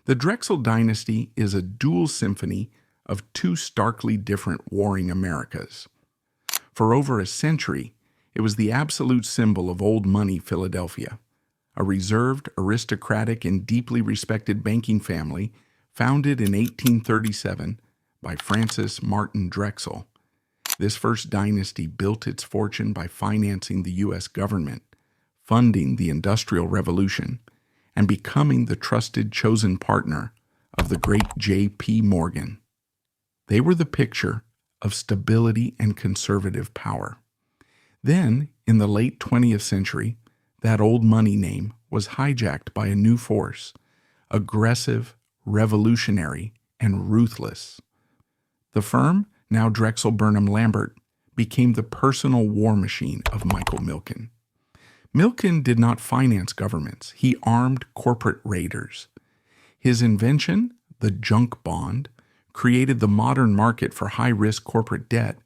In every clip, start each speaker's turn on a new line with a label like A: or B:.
A: The Drexel dynasty is a dual symphony of two starkly different warring Americas. For over a century, it was the absolute symbol of old money Philadelphia, a reserved, aristocratic, and deeply respected banking family founded in 1837 by Francis Martin Drexel. This first dynasty built its fortune by financing the U.S. government, funding the Industrial Revolution, and becoming the trusted chosen partner of the great J.P. Morgan. They were the picture of stability and conservative power. Then, in the late 20th century, that old money name was hijacked by a new force, aggressive, revolutionary, and ruthless. The firm, now Drexel Burnham Lambert, became the personal war machine of Michael Milken. Milken did not finance governments. He armed corporate raiders. His invention, the junk bond, created the modern market for high-risk corporate debt,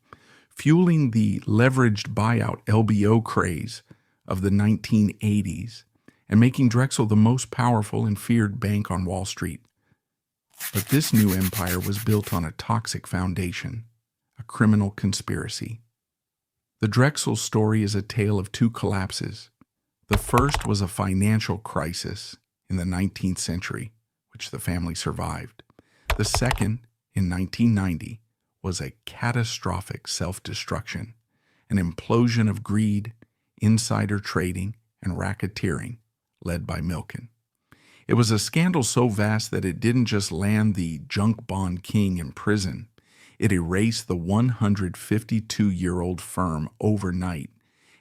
A: fueling the leveraged buyout LBO craze of the 1980s and making Drexel the most powerful and feared bank on Wall Street. But this new empire was built on a toxic foundation, a criminal conspiracy. The Drexel story is a tale of two collapses. The first was a financial crisis in the 19th century, which the family survived. The second, in 1990, was a catastrophic self-destruction, an implosion of greed, insider trading, and racketeering led by Milken. It was a scandal so vast that it didn't just land the junk bond king in prison. It erased the 152-year-old firm overnight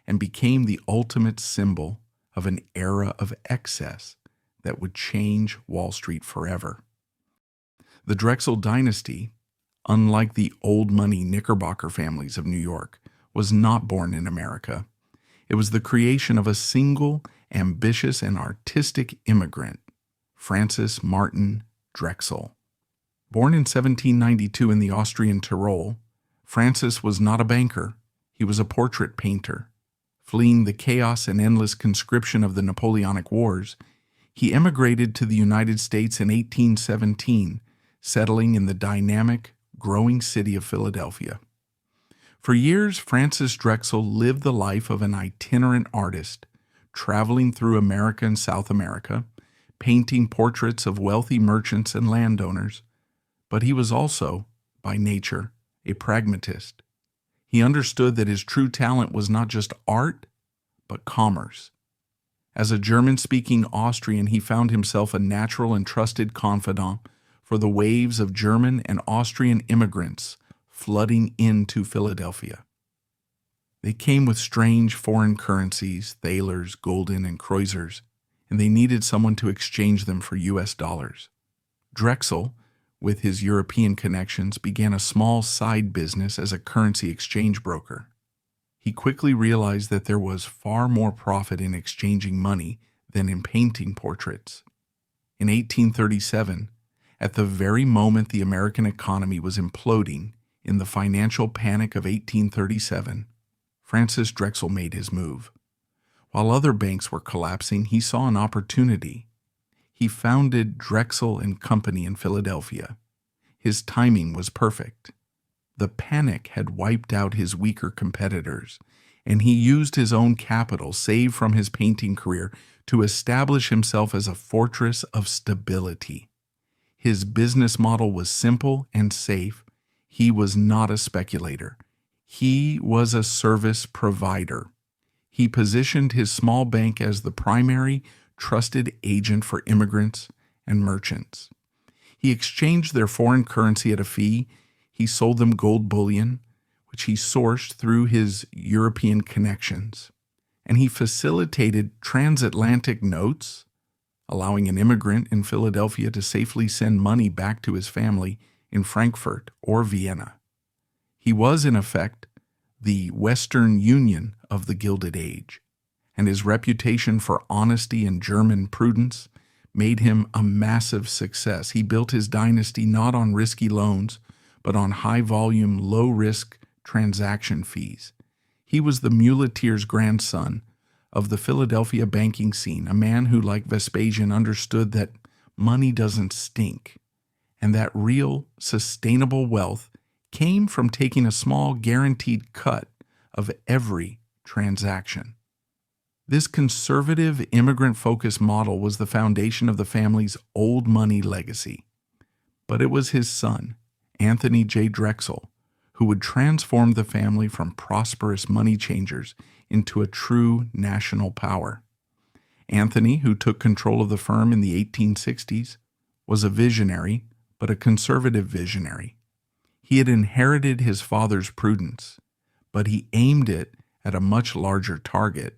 A: and became the ultimate symbol of an era of excess that would change Wall Street forever. The Drexel dynasty, unlike the old money Knickerbocker families of New York, was not born in America. It was the creation of a single, ambitious, and artistic immigrant, Francis Martin Drexel. Born in 1792 in the Austrian Tyrol, Francis was not a banker. He was a portrait painter. Fleeing the chaos and endless conscription of the Napoleonic Wars, he emigrated to the United States in 1817, settling in the dynamic, growing city of Philadelphia. For years, Francis Drexel lived the life of an itinerant artist, traveling through America and South America, painting portraits of wealthy merchants and landowners. But he was also, by nature, a pragmatist. He understood that his true talent was not just art, but commerce. As a German-speaking Austrian, he found himself a natural and trusted confidant for the waves of German and Austrian immigrants flooding into Philadelphia. They came with strange foreign currencies, thalers, gulden, and kreuzers, and they needed someone to exchange them for U.S. dollars. Drexel, with his European connections, began a small side business as a currency exchange broker. He quickly realized that there was far more profit in exchanging money than in painting portraits. In 1837, at the very moment the American economy was imploding in the financial panic of 1837, Francis Drexel made his move. While other banks were collapsing, he saw an opportunity. He founded Drexel and Company in Philadelphia. His timing was perfect. The panic had wiped out his weaker competitors, and he used his own capital, saved from his painting career, to establish himself as a fortress of stability. His business model was simple and safe. He was not a speculator. He was a service provider. He positioned his small bank as the primary, trusted agent for immigrants and merchants. He exchanged their foreign currency at a fee. He sold them gold bullion, which he sourced through his European connections. And he facilitated transatlantic notes, allowing an immigrant in Philadelphia to safely send money back to his family in Frankfurt or Vienna. He was, in effect, the Western Union of the Gilded Age, and his reputation for honesty and German prudence made him a massive success. He built his dynasty not on risky loans, but on high-volume, low-risk transaction fees. He was the muleteer's grandson of the Philadelphia banking scene, a man who, like Vespasian, understood that money doesn't stink, and that real, sustainable wealth came from taking a small, guaranteed cut of every transaction. This conservative, immigrant-focused model was the foundation of the family's old money legacy. But it was his son, Anthony J. Drexel, who would transform the family from prosperous money changers into a true national power. Anthony, who took control of the firm in the 1860s, was a visionary, but a conservative visionary. He had inherited his father's prudence, but he aimed it at a much larger target.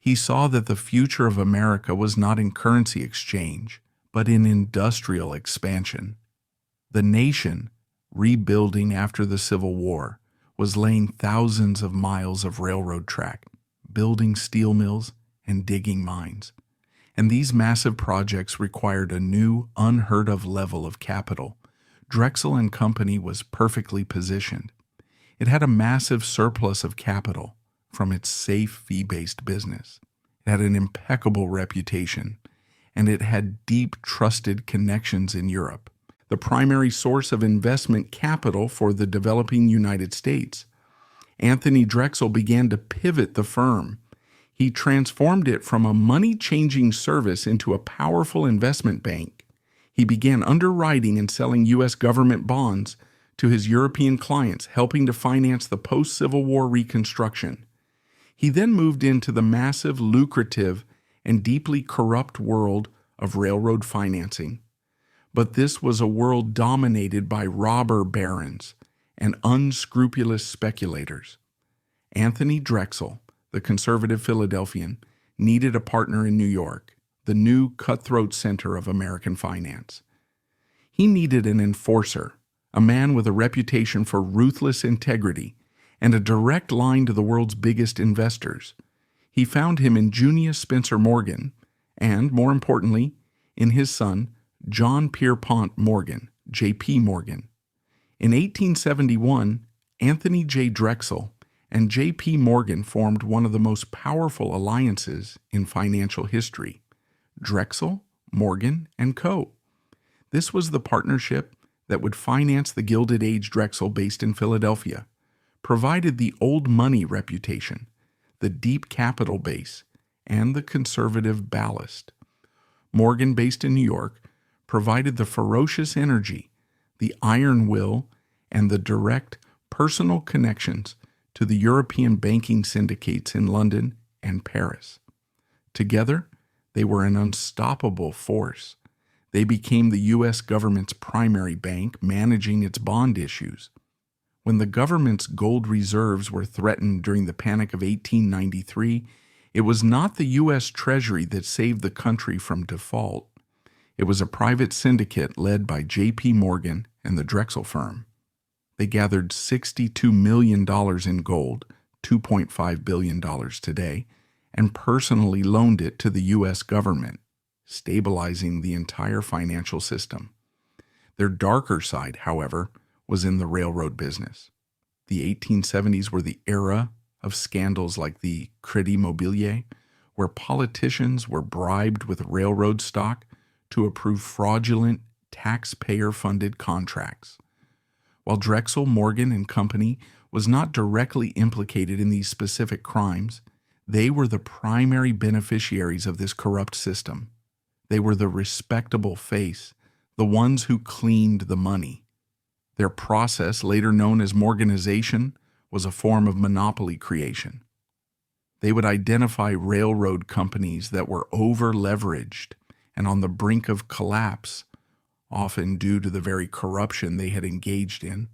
A: He saw that the future of America was not in currency exchange, but in industrial expansion. The nation, rebuilding after the Civil War, was laying thousands of miles of railroad track, building steel mills, and digging mines. And these massive projects required a new, unheard-of level of capital. Drexel and Company was perfectly positioned. It had a massive surplus of capital from its safe fee-based business. It had an impeccable reputation, and it had deep, trusted connections in Europe, the primary source of investment capital for the developing United States. Anthony Drexel began to pivot the firm. He transformed it from a money-changing service into a powerful investment bank. He began underwriting and selling U.S. government bonds to his European clients, helping to finance the post-Civil War reconstruction. He then moved into the massive, lucrative, and deeply corrupt world of railroad financing. But this was a world dominated by robber barons and unscrupulous speculators. Anthony Drexel, the conservative Philadelphian, needed a partner in New York, the new cutthroat center of American finance. He needed an enforcer, a man with a reputation for ruthless integrity and a direct line to the world's biggest investors. He found him in Junius Spencer Morgan and, more importantly, in his son, John Pierpont Morgan, J.P. Morgan. In 1871, Anthony J. Drexel and J.P. Morgan formed one of the most powerful alliances in financial history, Drexel, Morgan, and Co. This was the partnership that would finance the Gilded Age Drexel based in Philadelphia, provided the old money reputation, the deep capital base, and the conservative ballast. Morgan, based in New York, provided the ferocious energy, the iron will, and the direct personal connections to the European banking syndicates in London and Paris. Together, they were an unstoppable force. They became the U.S. government's primary bank, managing its bond issues. When the government's gold reserves were threatened during the Panic of 1893, it was not the U.S. Treasury that saved the country from default. It was a private syndicate led by J.P. Morgan and the Drexel firm. They gathered $62 million in gold, $2.5 billion today, and personally loaned it to the U.S. government, stabilizing the entire financial system. Their darker side, however, was in the railroad business. The 1870s were the era of scandals like the Crédit Mobilier, where politicians were bribed with railroad stock to approve fraudulent, taxpayer-funded contracts. While Drexel, Morgan, and Company was not directly implicated in these specific crimes, they were the primary beneficiaries of this corrupt system. They were the respectable face, the ones who cleaned the money. Their process, later known as Morganization, was a form of monopoly creation. They would identify railroad companies that were over-leveraged and on the brink of collapse, often due to the very corruption they had engaged in.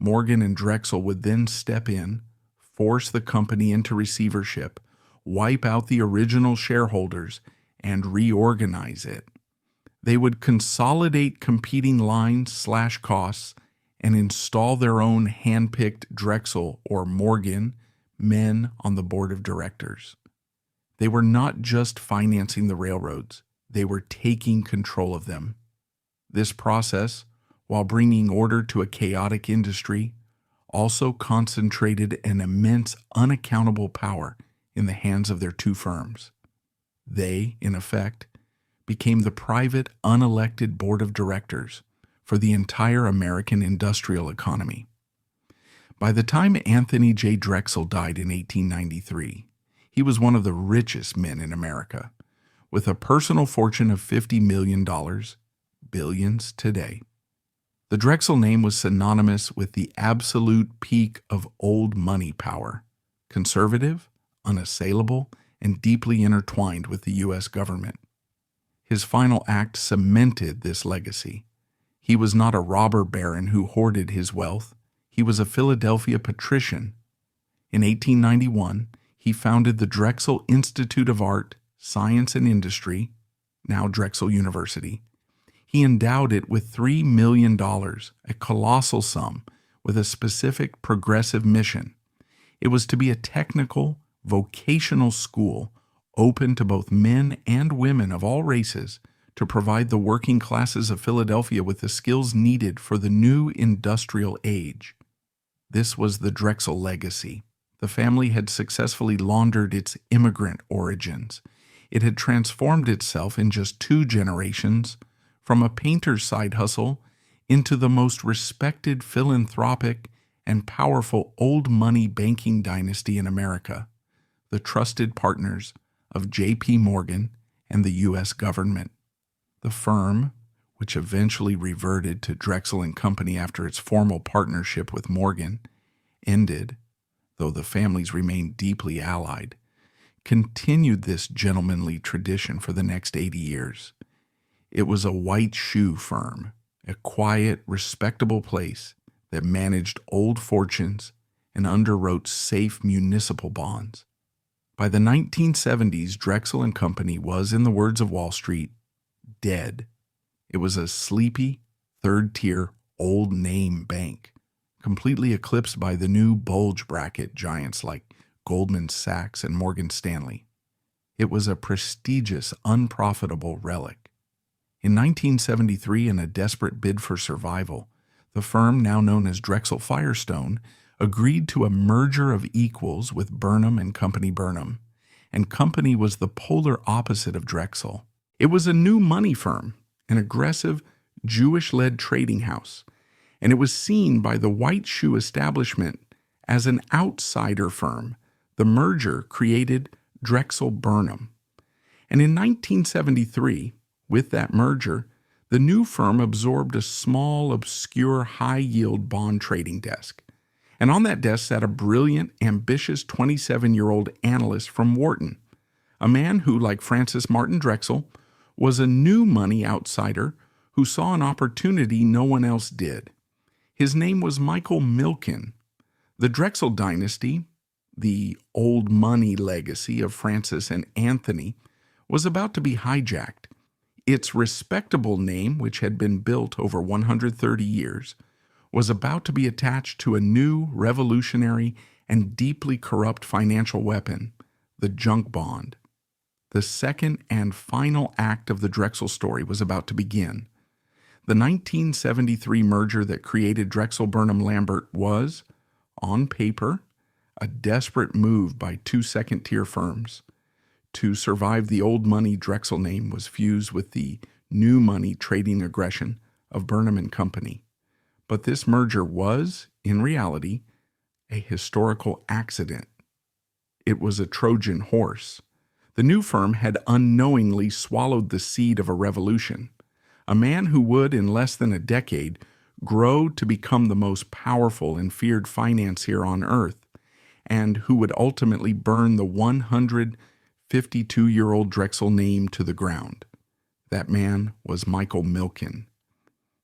A: Morgan and Drexel would then step in, force the company into receivership, wipe out the original shareholders, and reorganize it. They would consolidate competing lines/costs and install their own hand-picked Drexel or Morgan men on the board of directors. They were not just financing the railroads, they were taking control of them. This process, while bringing order to a chaotic industry, also concentrated an immense unaccountable power in the hands of their two firms. They, in effect, became the private, unelected board of directors for the entire American industrial economy. By the time Anthony J. Drexel died in 1893, he was one of the richest men in America, with a personal fortune of $50 million, billions today. The Drexel name was synonymous with the absolute peak of old money power, conservative, unassailable, and deeply intertwined with the U.S. government. His final act cemented this legacy. He was not a robber baron who hoarded his wealth. He was a Philadelphia patrician. In 1891, he founded the Drexel Institute of Art, Science, and Industry, now Drexel University. He endowed it with $3 million, a colossal sum, with a specific progressive mission. It was to be a technical, vocational school open to both men and women of all races to provide the working classes of Philadelphia with the skills needed for the new industrial age. This was the Drexel legacy. The family had successfully laundered its immigrant origins. It had transformed itself in just 2 generations from a painter's side hustle into the most respected philanthropic and powerful old money banking dynasty in America, the trusted partners of J.P. Morgan and the U.S. government. The firm, which eventually reverted to Drexel and Company after its formal partnership with Morgan, ended, though the families remained deeply allied, continued this gentlemanly tradition for the next 80 years. It was a white shoe firm, a quiet, respectable place that managed old fortunes and underwrote safe municipal bonds. By the 1970s, Drexel and Company was, in the words of Wall Street, dead. It was a sleepy, third-tier, old-name bank, completely eclipsed by the new bulge bracket giants like Goldman Sachs and Morgan Stanley. It was a prestigious, unprofitable relic. In 1973, in a desperate bid for survival, the firm, now known as Drexel Firestone, agreed to a merger of equals with Burnham and Company Burnham, and Company was the polar opposite of Drexel. It was a new money firm, an aggressive, Jewish-led trading house, and it was seen by the white shoe establishment as an outsider firm. The merger created Drexel Burnham. And in 1973, with that merger, the new firm absorbed a small, obscure, high-yield bond trading desk. And on that desk sat a brilliant, ambitious 27-year-old analyst from Wharton, a man who, like Francis Martin Drexel, was a new money outsider who saw an opportunity no one else did. His name was Michael Milken. The Drexel dynasty, the old money legacy of Francis and Anthony, was about to be hijacked. Its respectable name, which had been built over 130 years, was about to be attached to a new, revolutionary, and deeply corrupt financial weapon, the junk bond. The second and final act of the Drexel story was about to begin. The 1973 merger that created Drexel Burnham Lambert was, on paper, a desperate move by 2 second-tier firms. To survive, the old money Drexel name was fused with the new money trading aggression of Burnham and Company. But this merger was, in reality, a historical accident. It was a Trojan horse. The new firm had unknowingly swallowed the seed of a revolution. A man who would, in less than a decade, grow to become the most powerful and feared financier on earth, and who would ultimately burn the 152-year-old Drexel name to the ground. That man was Michael Milken.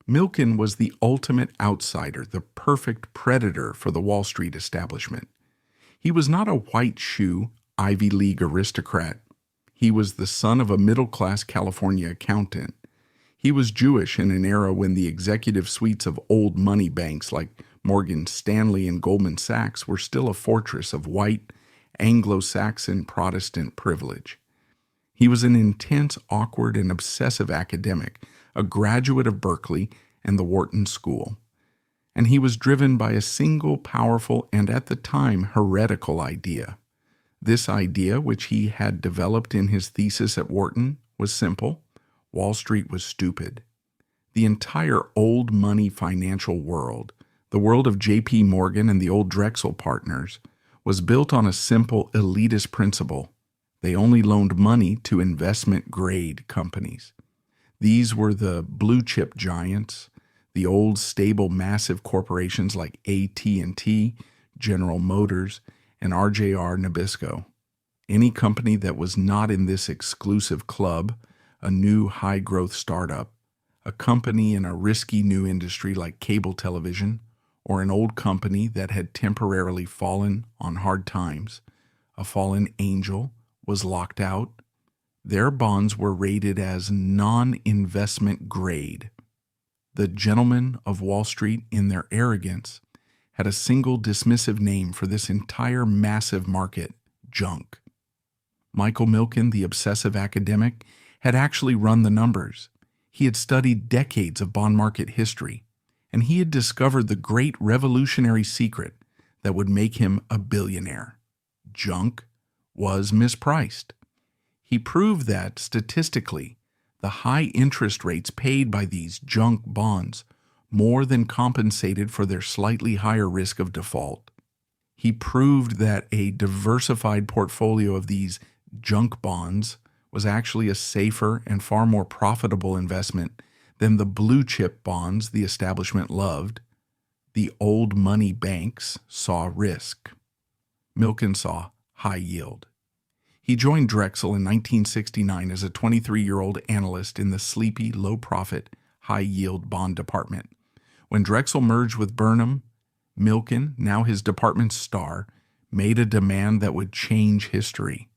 A: Milken was the ultimate outsider, the perfect predator for the Wall Street establishment. He was not a white shoe, Ivy League aristocrat. He was the son of a middle-class California accountant. He was Jewish in an era when the executive suites of old money banks like Morgan Stanley and Goldman Sachs were still a fortress of white, Anglo-Saxon Protestant privilege. He was an intense, awkward, and obsessive academic, a graduate of Berkeley and the Wharton School. And he was driven by a single powerful and, at the time, heretical idea. This idea, which he had developed in his thesis at Wharton, was simple. Wall Street was stupid. The entire old money financial world, the world of J.P. Morgan and the old Drexel partners, was built on a simple elitist principle. They only loaned money to investment-grade companies. These were the blue-chip giants, the old, stable, massive corporations like AT&T, General Motors, and RJR Nabisco. Any company that was not in this exclusive club, a new high-growth startup, a company in a risky new industry like cable television, or an old company that had temporarily fallen on hard times, a fallen angel, was locked out. Their bonds were rated as non-investment grade. The gentlemen of Wall Street, in their arrogance, had a single dismissive name for this entire massive market: junk. Michael Milken, the obsessive academic, had actually run the numbers. He had studied decades of bond market history, and he had discovered the great revolutionary secret that would make him a billionaire. Junk was mispriced. He proved that, statistically, the high interest rates paid by these junk bonds more than compensated for their slightly higher risk of default. He proved that a diversified portfolio of these junk bonds was actually a safer and far more profitable investment than the blue-chip bonds the establishment loved. The old money banks saw risk. Milken saw high yield. He joined Drexel in 1969 as a 23-year-old analyst in the sleepy, low-profit, high-yield bond department. When Drexel merged with Burnham, Milken, now his department's star, made a demand that would change history.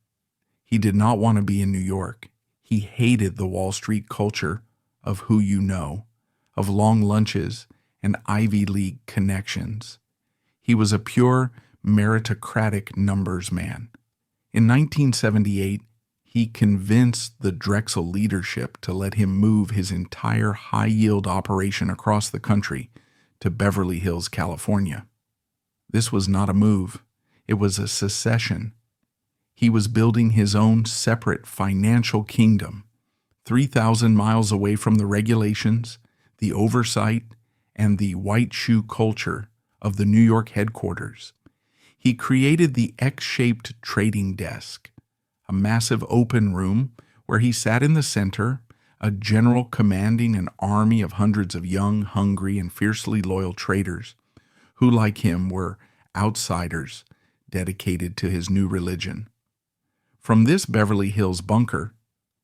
A: He did not want to be in New York. He hated the Wall Street culture of who you know, of long lunches and Ivy League connections. He was a pure meritocratic numbers man. In 1978, he convinced the Drexel leadership to let him move his entire high-yield operation across the country to Beverly Hills, California. This was not a move. It was a secession. He was building his own separate financial kingdom, 3,000 miles away from the regulations, the oversight, and the white shoe culture of the New York headquarters. He created the X-shaped trading desk, a massive open room where he sat in the center, a general commanding an army of hundreds of young, hungry, and fiercely loyal traders who, like him, were outsiders dedicated to his new religion. From this Beverly Hills bunker,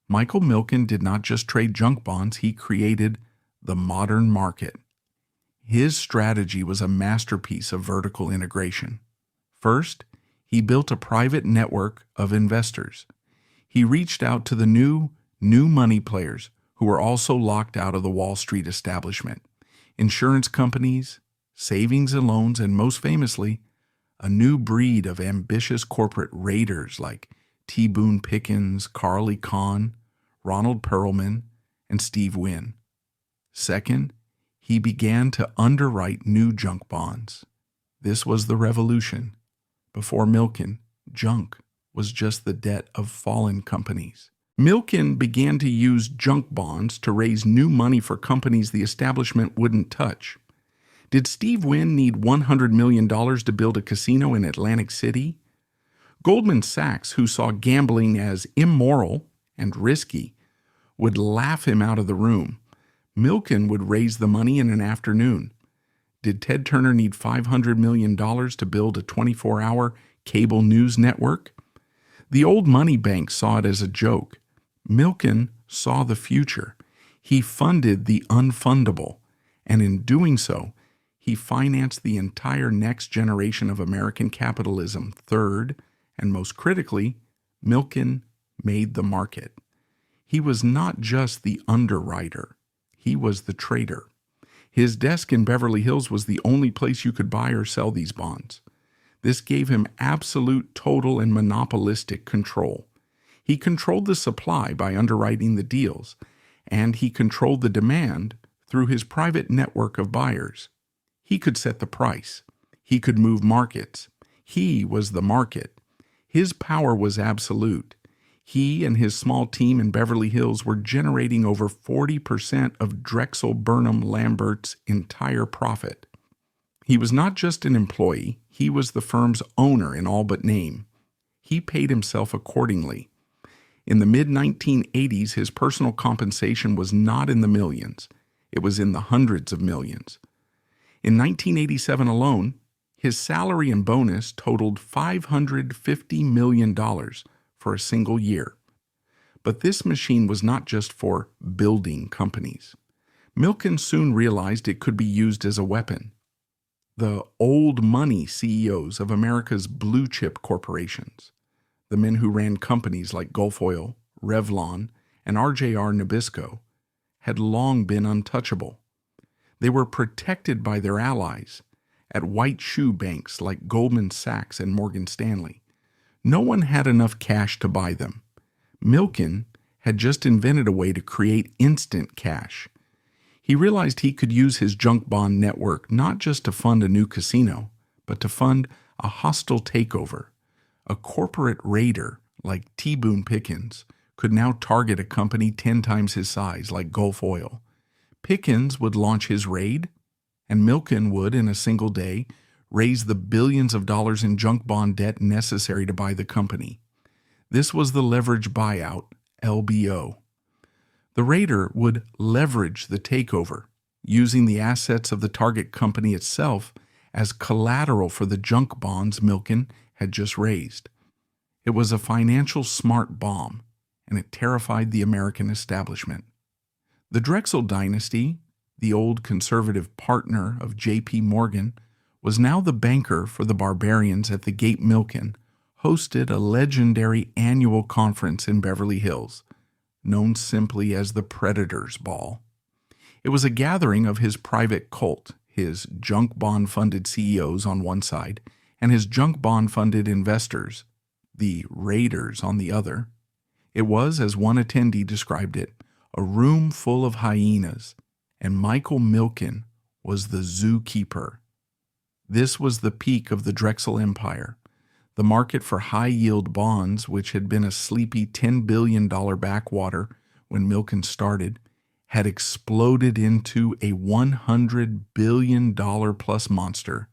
A: Michael Milken did not just trade junk bonds, he created the modern market. His strategy was a masterpiece of vertical integration. First, he built a private network of investors. He reached out to the new money players who were also locked out of the Wall Street establishment: insurance companies, savings and loans, and most famously, a new breed of ambitious corporate raiders like T. Boone Pickens, Carl Icahn, Ronald Perelman, and Steve Wynn. Second, he began to underwrite new junk bonds. This was the revolution. Before Milken, junk was just the debt of fallen companies. Milken began to use junk bonds to raise new money for companies the establishment wouldn't touch. Did Steve Wynn need $100 million to build a casino in Atlantic City? Goldman Sachs, who saw gambling as immoral and risky, would laugh him out of the room. Milken would raise the money in an afternoon. Did Ted Turner need $500 million to build a 24-hour cable news network? The old money bank saw it as a joke. Milken saw the future. He funded the unfundable, and in doing so, he financed the entire next generation of American capitalism. Third, and most critically, Milken made the market. He was not just the underwriter. He was the trader. His desk in Beverly Hills was the only place you could buy or sell these bonds. This gave him absolute, total, and monopolistic control. He controlled the supply by underwriting the deals, and he controlled the demand through his private network of buyers. He could set the price. He could move markets. He was the market. His power was absolute. He and his small team in Beverly Hills were generating over 40% of Drexel Burnham Lambert's entire profit. He was not just an employee, he was the firm's owner in all but name. He paid himself accordingly. In the mid-1980s, his personal compensation was not in the millions. It was in the hundreds of millions. In 1987 alone, his salary and bonus totaled $550 million for a single year. But this machine was not just for building companies. Milken soon realized it could be used as a weapon. The old money CEOs of America's blue chip corporations, the men who ran companies like Gulf Oil, Revlon, and RJR Nabisco, had long been untouchable. They were protected by their allies at white shoe banks like Goldman Sachs and Morgan Stanley. No one had enough cash to buy them. Milken had just invented a way to create instant cash. He realized he could use his junk bond network not just to fund a new casino, but to fund a hostile takeover. A corporate raider like T. Boone Pickens could now target a company 10 times his size like Gulf Oil. Pickens would launch his raid, and Milken would, in a single day, raise the billions of dollars in junk bond debt necessary to buy the company. This was the leverage buyout, LBO. The raider would leverage the takeover, using the assets of the target company itself as collateral for the junk bonds Milken had just raised. It was a financial smart bomb, and it terrified the American establishment. The Drexel dynasty, the old conservative partner of J.P. Morgan, was now the banker for the Barbarians at the Gate Milken, hosted a legendary annual conference in Beverly Hills, known simply as the Predators Ball. It was a gathering of his private cult, his junk bond-funded CEOs on one side, and his junk bond-funded investors, the raiders, on the other. It was, as one attendee described it, a room full of hyenas, and Michael Milken was the zookeeper. This was the peak of the Drexel Empire. The market for high-yield bonds, which had been a sleepy $10 billion backwater when Milken started, had exploded into a $100 billion plus monster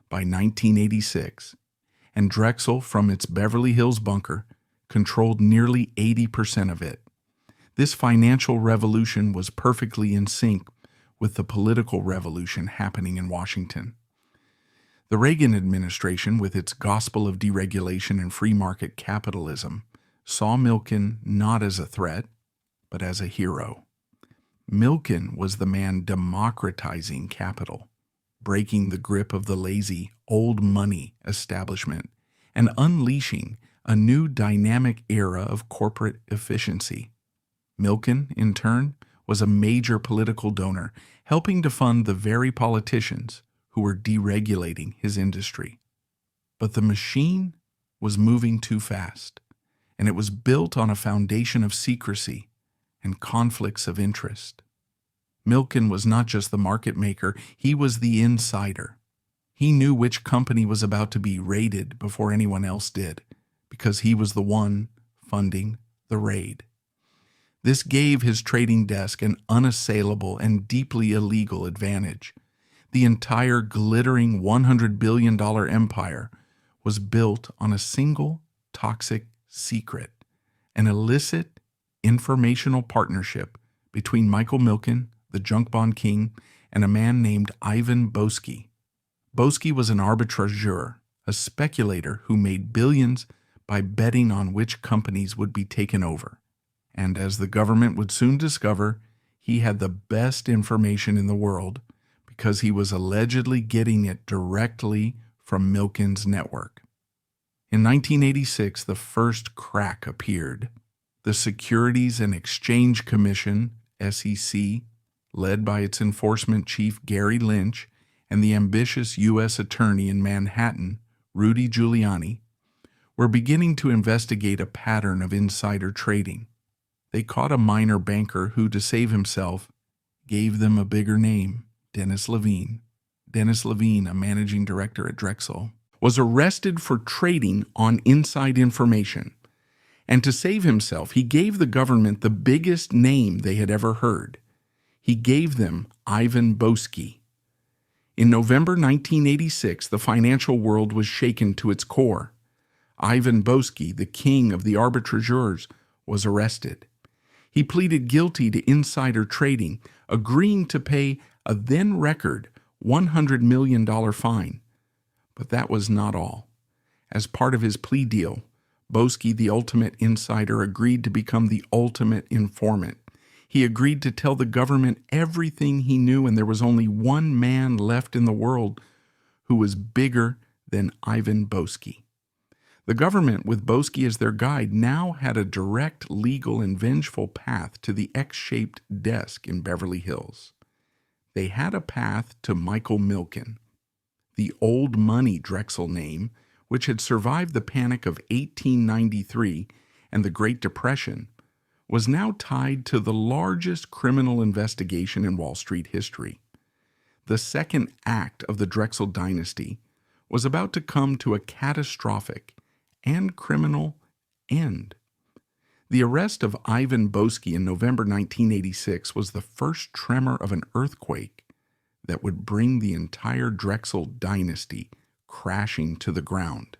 A: by 1986, and Drexel, from its Beverly Hills bunker, controlled nearly 80% of it. This financial revolution was perfectly in sync with the political revolution happening in Washington. The Reagan administration, with its gospel of deregulation and free market capitalism, saw Milken not as a threat, but as a hero. Milken was the man democratizing capital, breaking the grip of the lazy, old money establishment, and unleashing a new dynamic era of corporate efficiency. Milken, in turn, was a major political donor, helping to fund the very politicians who were deregulating his industry. But the machine was moving too fast, and it was built on a foundation of secrecy and conflicts of interest. Milken was not just the market maker, he was the insider. He knew which company was about to be raided before anyone else did, because he was the one funding the raid. This gave his trading desk an unassailable and deeply illegal advantage. The entire glittering $100 billion empire was built on a single toxic secret, an illicit informational partnership between Michael Milken, the junk bond king, and a man named Ivan Boesky. Boesky was an arbitrageur, a speculator who made billions by betting on which companies would be taken over. And as the government would soon discover, he had the best information in the world because he was allegedly getting it directly from Milken's network. In 1986, the first crack appeared. The Securities and Exchange Commission, SEC, led by its enforcement chief Gary Lynch and the ambitious U.S. Attorney in Manhattan, Rudy Giuliani, were beginning to investigate a pattern of insider trading. They caught a minor banker who, to save himself, gave them a bigger name, Dennis Levine. Dennis Levine, a managing director at Drexel, was arrested for trading on inside information, And to save himself, he gave the government the biggest name they had ever heard. He gave them Ivan Boesky. In November 1986, the financial world was shaken to its core. Ivan Boesky, the king of the arbitrageurs, was arrested. He pleaded guilty to insider trading, agreeing to pay a then-record $100 million fine. But that was not all. As part of his plea deal, Boesky, the ultimate insider, agreed to become the ultimate informant. He agreed to tell the government everything he knew, and there was only one man left in the world who was bigger than Ivan Boesky. The government, with Boesky as their guide, now had a direct, legal, and vengeful path to the X-shaped desk in Beverly Hills. They had a path to Michael Milken, the old money Drexel name, which had survived the panic of 1893 and the Great Depression, was now tied to the largest criminal investigation in Wall Street history. The second act of the Drexel dynasty was about to come to a catastrophic and criminal end. The arrest of Ivan Boesky in November 1986 was the first tremor of an earthquake that would bring the entire Drexel dynasty crashing to the ground.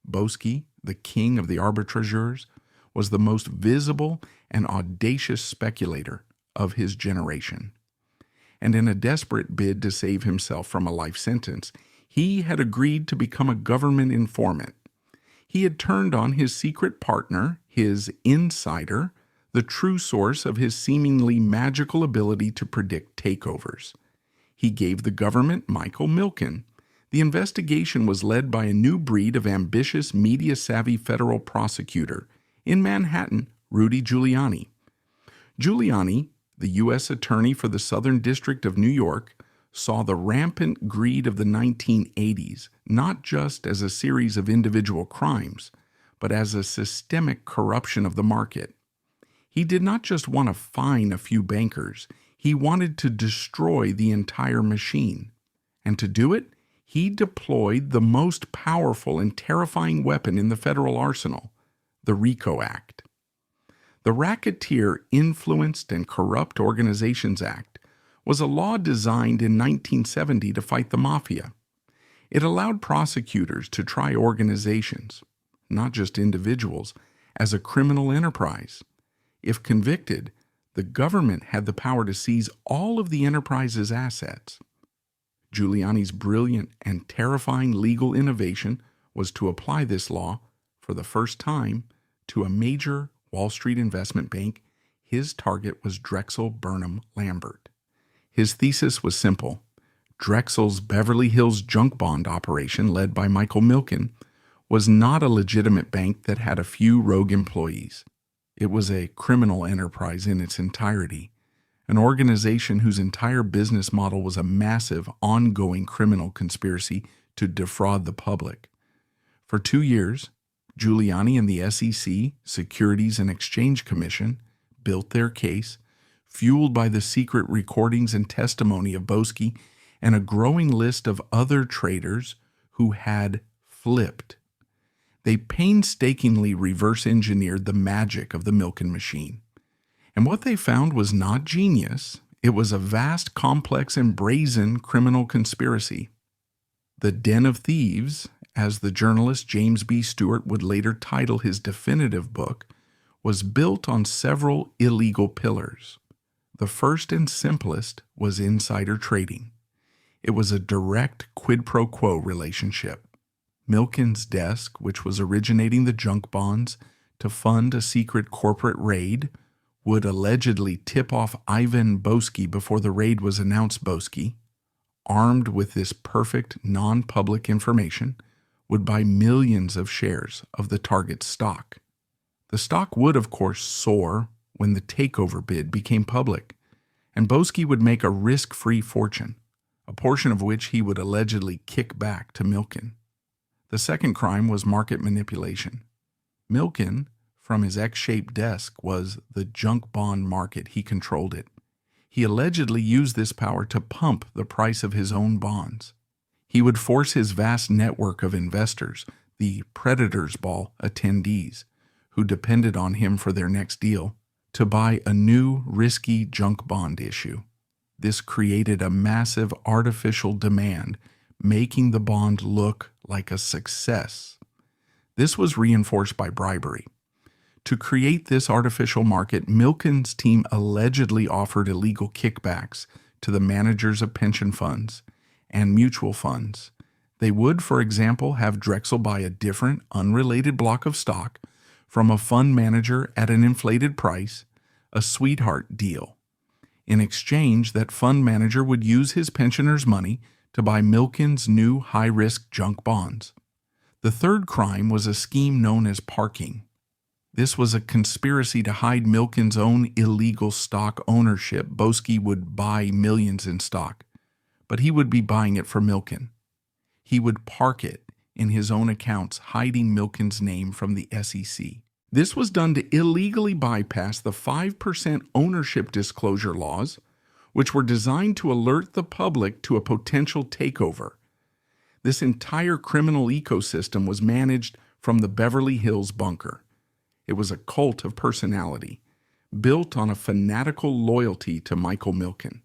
A: Boesky, the king of the arbitrageurs, was the most visible and audacious speculator of his generation. And in a desperate bid to save himself from a life sentence, he had agreed to become a government informant. He had turned on his secret partner, his insider, the true source of his seemingly magical ability to predict takeovers. He gave the government Michael Milken. The investigation was led by a new breed of ambitious, media-savvy federal prosecutor in Manhattan, Rudy Giuliani. Giuliani, the U.S. Attorney for the Southern District of New York, saw the rampant greed of the 1980s not just as a series of individual crimes, but as a systemic corruption of the market. He did not just want to fine a few bankers, he wanted to destroy the entire machine. And to do it, he deployed the most powerful and terrifying weapon in the federal arsenal, the RICO Act. The Racketeer Influenced and Corrupt Organizations Act was a law designed in 1970 to fight the mafia. It allowed prosecutors to try organizations, not just individuals, as a criminal enterprise. If convicted, the government had the power to seize all of the enterprise's assets. Giuliani's brilliant and terrifying legal innovation was to apply this law, for the first time, to a major Wall Street investment bank. His target was Drexel Burnham Lambert. His thesis was simple. Drexel's Beverly Hills junk bond operation, led by Michael Milken, was not a legitimate bank that had a few rogue employees. It was a criminal enterprise in its entirety, an organization whose entire business model was a massive, ongoing criminal conspiracy to defraud the public. For 2 years, Giuliani and the SEC, Securities and Exchange Commission, built their case, fueled by the secret recordings and testimony of Boesky and a growing list of other traders who had flipped. They painstakingly reverse-engineered the magic of the Milken machine. And what they found was not genius. It was a vast, complex, and brazen criminal conspiracy. The Den of Thieves, as the journalist James B. Stewart would later title his definitive book, was built on several illegal pillars. The first and simplest was insider trading. It was a direct quid pro quo relationship. Milken's desk, which was originating the junk bonds to fund a secret corporate raid, would allegedly tip off Ivan Boesky before the raid was announced. Boesky, armed with this perfect non-public information, would buy millions of shares of the target's stock. The stock would, of course, soar when the takeover bid became public, and Boesky would make a risk-free fortune, a portion of which he would allegedly kick back to Milken. The second crime was market manipulation. Milken, from his X-shaped desk, was the junk bond market. He controlled it. He allegedly used this power to pump the price of his own bonds. He would force his vast network of investors, the Predators Ball attendees, who depended on him for their next deal, to buy a new, risky junk bond issue. This created a massive artificial demand, making the bond look like a success. This was reinforced by bribery. To create this artificial market, Milken's team allegedly offered illegal kickbacks to the managers of pension funds and mutual funds. They would, for example, have Drexel buy a different, unrelated block of stock from a fund manager at an inflated price, a sweetheart deal. In exchange, that fund manager would use his pensioners' money to buy Milken's new high-risk junk bonds. The third crime was a scheme known as parking. This was a conspiracy to hide Milken's own illegal stock ownership. Boesky would buy millions in stock, but he would be buying it for Milken. He would park it in his own accounts, hiding Milken's name from the SEC. This was done to illegally bypass the 5% ownership disclosure laws, which were designed to alert the public to a potential takeover. This entire criminal ecosystem was managed from the Beverly Hills bunker. It was a cult of personality, built on a fanatical loyalty to Michael Milken.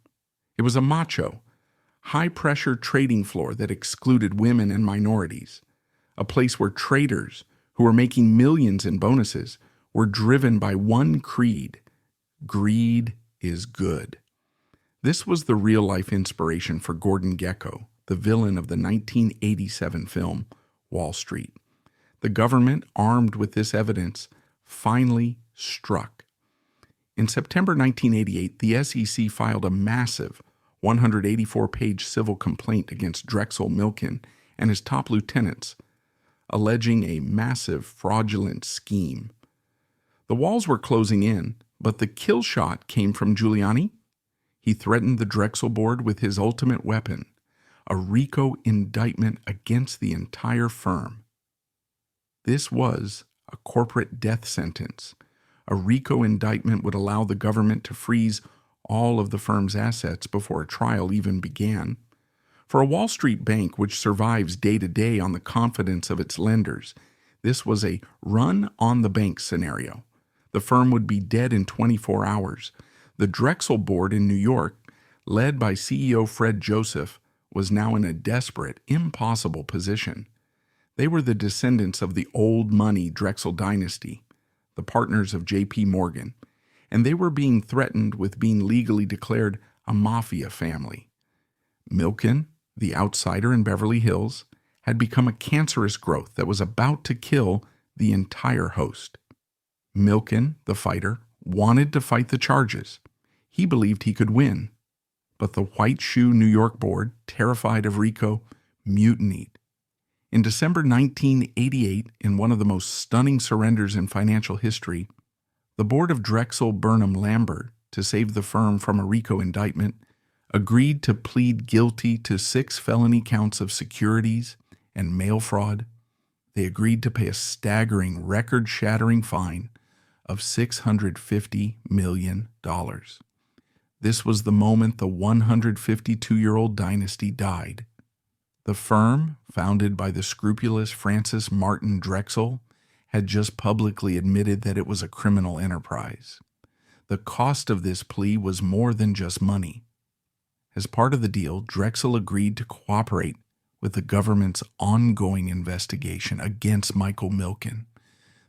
A: It was a macho, high-pressure trading floor that excluded women and minorities, a place where traders, who were making millions in bonuses, were driven by one creed: greed is good. This was the real-life inspiration for Gordon Gekko, the villain of the 1987 film Wall Street. The government, armed with this evidence, finally struck. In September 1988, the SEC filed a massive 184-page civil complaint against Drexel, Milken, and his top lieutenants, alleging a massive fraudulent scheme. The walls were closing in, but the kill shot came from Giuliani. He threatened the Drexel board with his ultimate weapon, a RICO indictment against the entire firm. This was a corporate death sentence. A RICO indictment would allow the government to freeze all of the firm's assets before a trial even began. For a Wall Street bank which survives day to day on the confidence of its lenders, this was a run-on-the-bank scenario. The firm would be dead in 24 hours. The Drexel board in New York, led by CEO Fred Joseph, was now in a desperate, impossible position. They were the descendants of the old money Drexel dynasty, the partners of J.P. Morgan, and they were being threatened with being legally declared a mafia family. Milken, the outsider in Beverly Hills, had become a cancerous growth that was about to kill the entire host. Milken, the fighter, wanted to fight the charges. He believed he could win. But the White Shoe New York board, terrified of RICO, mutinied. In December 1988, in one of the most stunning surrenders in financial history, the board of Drexel Burnham Lambert, to save the firm from a RICO indictment, agreed to plead guilty to 6 felony counts of securities and mail fraud. They agreed to pay a staggering, record-shattering fine of $650 million. This was the moment the 152-year-old dynasty died. The firm, founded by the scrupulous Francis Martin Drexel, had just publicly admitted that it was a criminal enterprise. The cost of this plea was more than just money. As part of the deal, Drexel agreed to cooperate with the government's ongoing investigation against Michael Milken.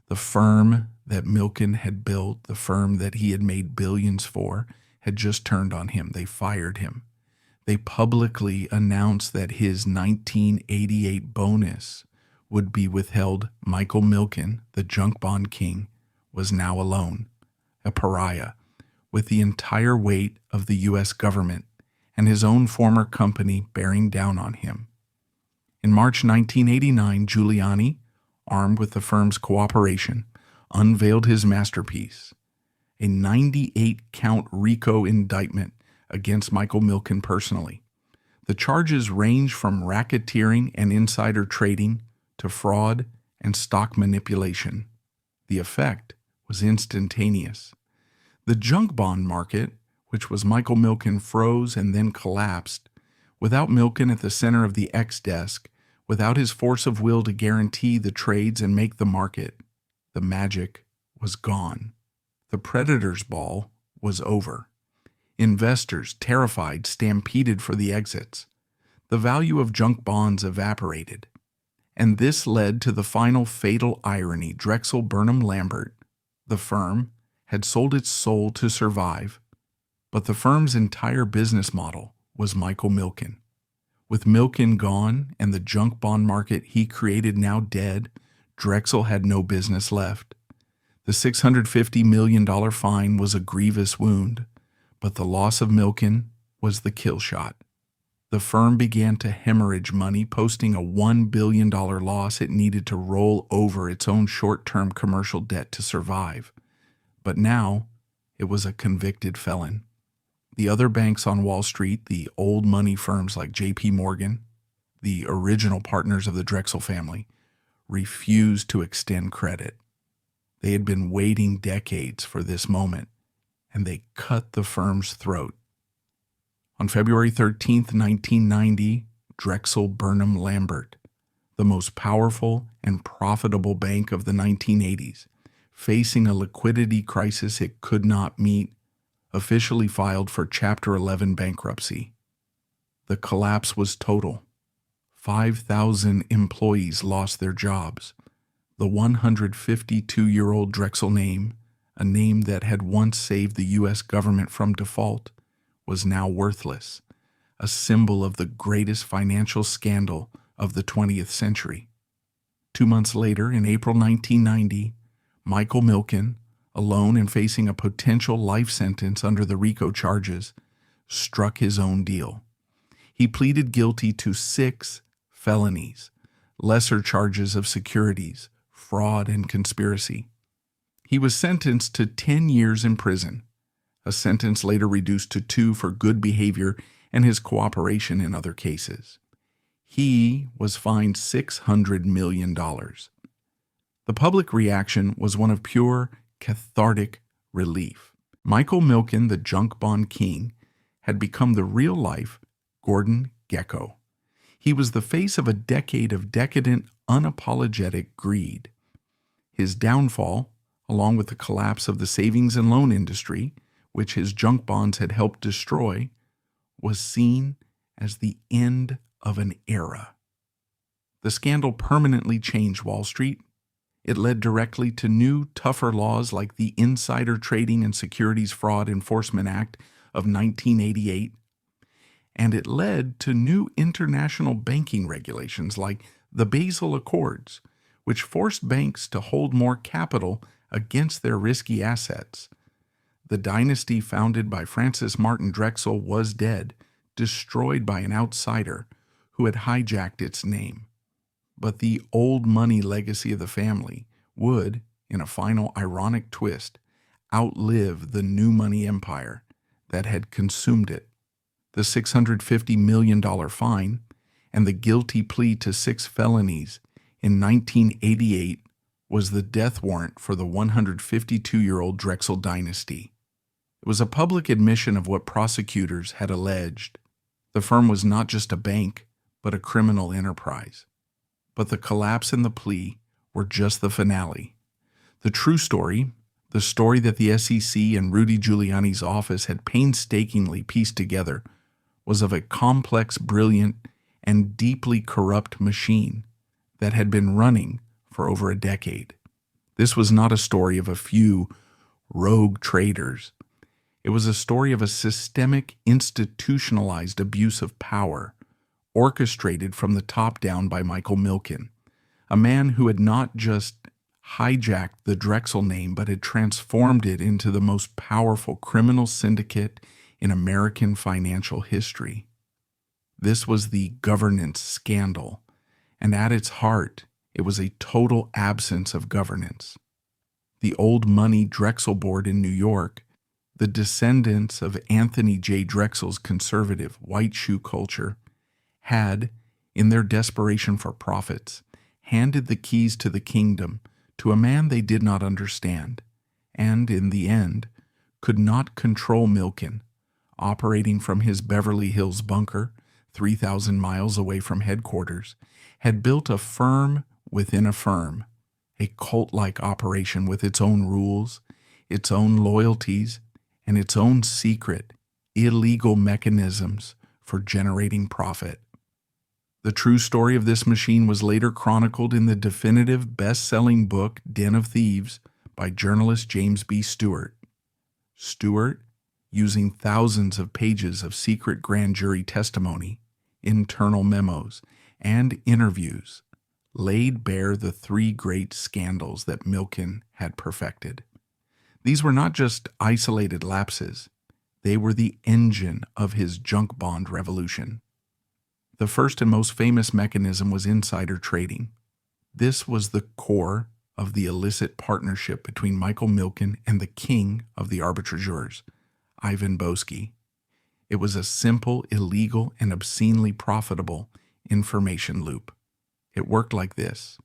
A: The firm that Milken had built, the firm that he had made billions for, had just turned on him. They fired him. They publicly announced that his 1988 bonus would be withheld. Michael Milken, the junk bond king, was now alone, a pariah, with the entire weight of the U.S. government and his own former company bearing down on him. In March 1989, Giuliani, armed with the firm's cooperation, unveiled his masterpiece, a 98-count RICO indictment against Michael Milken personally. The charges range from racketeering and insider trading to fraud and stock manipulation. The effect was instantaneous. The junk bond market, which was Michael Milken, froze and then collapsed. Without Milken at the center of the X desk, without his force of will to guarantee the trades and make the market, the magic was gone. The predator's ball was over. Investors, terrified, stampeded for the exits. The value of junk bonds evaporated. And this led to the final fatal irony. Drexel Burnham Lambert, the firm, had sold its soul to survive, but the firm's entire business model was Michael Milken. With Milken gone and the junk bond market he created now dead, Drexel had no business left. The $650 million fine was a grievous wound, but the loss of Milken was the kill shot. The firm began to hemorrhage money, posting a $1 billion loss it needed to roll over its own short-term commercial debt to survive. But now, it was a convicted felon. The other banks on Wall Street, the old money firms like J.P. Morgan, the original partners of the Drexel family, refused to extend credit. They had been waiting decades for this moment, and they cut the firm's throat. On February 13, 1990, Drexel Burnham Lambert, the most powerful and profitable bank of the 1980s, facing a liquidity crisis it could not meet, officially filed for Chapter 11 bankruptcy. The collapse was total. 5,000 employees lost their jobs. The 152-year-old Drexel name, a name that had once saved the U.S. government from default, was now worthless, a symbol of the greatest financial scandal of the 20th century. 2 months later, in April 1990, Michael Milken, alone and facing a potential life sentence under the RICO charges, struck his own deal. He pleaded guilty to 6 felonies, lesser charges of securities, fraud, and conspiracy. He was sentenced to 10 years in prison, a sentence later reduced to 2 for good behavior and his cooperation in other cases. He was fined $600 million. The public reaction was one of pure, cathartic relief. Michael Milken, the junk bond king, had become the real-life Gordon Gekko. He was the face of a decade of decadent, unapologetic greed. His downfall, along with the collapse of the savings and loan industry, which his junk bonds had helped destroy, was seen as the end of an era. The scandal permanently changed Wall Street. It led directly to new, tougher laws like the Insider Trading and Securities Fraud Enforcement Act of 1988, and it led to new international banking regulations like the Basel Accords, which forced banks to hold more capital against their risky assets. The dynasty founded by Francis Martin Drexel was dead, destroyed by an outsider who had hijacked its name. But the old money legacy of the family would, in a final ironic twist, outlive the new money empire that had consumed it. The $650 million fine and the guilty plea to 6 felonies in 1988 was the death warrant for the 152-year-old Drexel dynasty. It was a public admission of what prosecutors had alleged. The firm was not just a bank, but a criminal enterprise. But the collapse and the plea were just the finale. The true story, the story that the SEC and Rudy Giuliani's office had painstakingly pieced together, was of a complex, brilliant, and deeply corrupt machine that had been running for over a decade. This was not a story of a few rogue traders. It was a story of a systemic, institutionalized abuse of power, orchestrated from the top down by Michael Milken, a man who had not just hijacked the Drexel name, but had transformed it into the most powerful criminal syndicate in American financial history. This was the governance scandal, and at its heart, it was a total absence of governance. The old money Drexel board in New York, the descendants of Anthony J. Drexel's conservative white shoe culture, had, in their desperation for profits, handed the keys to the kingdom to a man they did not understand, and, in the end, could not control Milken, operating from his Beverly Hills bunker, 3,000 miles away from headquarters, had built a firm within a firm, a cult-like operation with its own rules, its own loyalties, and its own secret, illegal mechanisms for generating profit. The true story of this machine was later chronicled in the definitive best-selling book Den of Thieves by journalist James B. Stewart. Stewart, using thousands of pages of secret grand jury testimony, internal memos, and interviews, laid bare the three great scandals that Milken had perfected. These were not just isolated lapses. They were the engine of his junk bond revolution. The first and most famous mechanism was insider trading. This was the core of the illicit partnership between Michael Milken and the king of the arbitrageurs, Ivan Boesky. It was a simple, illegal, and obscenely profitable information loop. It worked like this.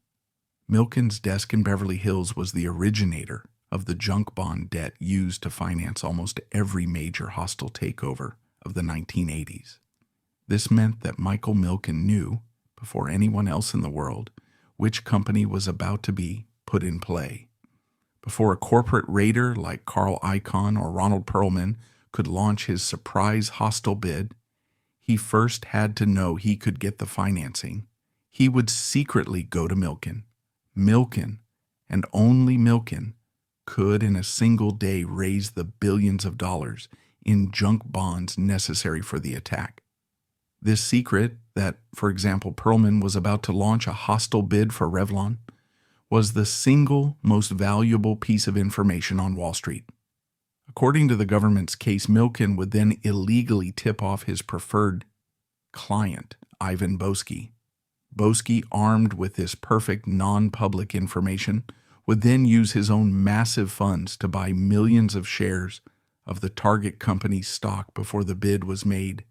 A: Milken's desk in Beverly Hills was the originator of the junk bond debt used to finance almost every major hostile takeover of the 1980s. This meant that Michael Milken knew, before anyone else in the world, which company was about to be put in play. Before a corporate raider like Carl Icahn or Ronald Perlman could launch his surprise hostile bid, he first had to know he could get the financing. He would secretly go to Milken. Milken, and only Milken, could in a single day raise the billions of dollars in junk bonds necessary for the attack. This secret that, for example, Perlman was about to launch a hostile bid for Revlon was the single most valuable piece of information on Wall Street. According to the government's case, Milken would then illegally tip off his preferred client, Ivan Boesky. Boesky, armed with this perfect non-public information, would then use his own massive funds to buy millions of shares of the target company's stock before the bid was made.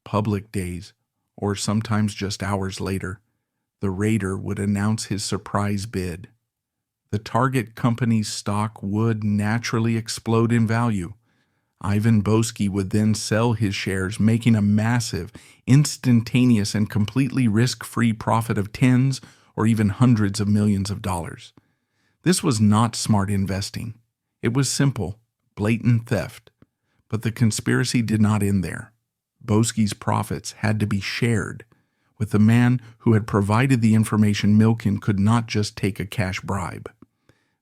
A: Public days, or sometimes just hours later, the raider would announce his surprise bid. The target company's stock would naturally explode in value. Ivan Boesky would then sell his shares, making a massive, instantaneous, and completely risk-free profit of tens or even hundreds of millions of dollars. This was not smart investing. It was simple, blatant theft. But the conspiracy did not end there. Boesky's profits had to be shared with the man who had provided the information. Milken could not just take a cash bribe.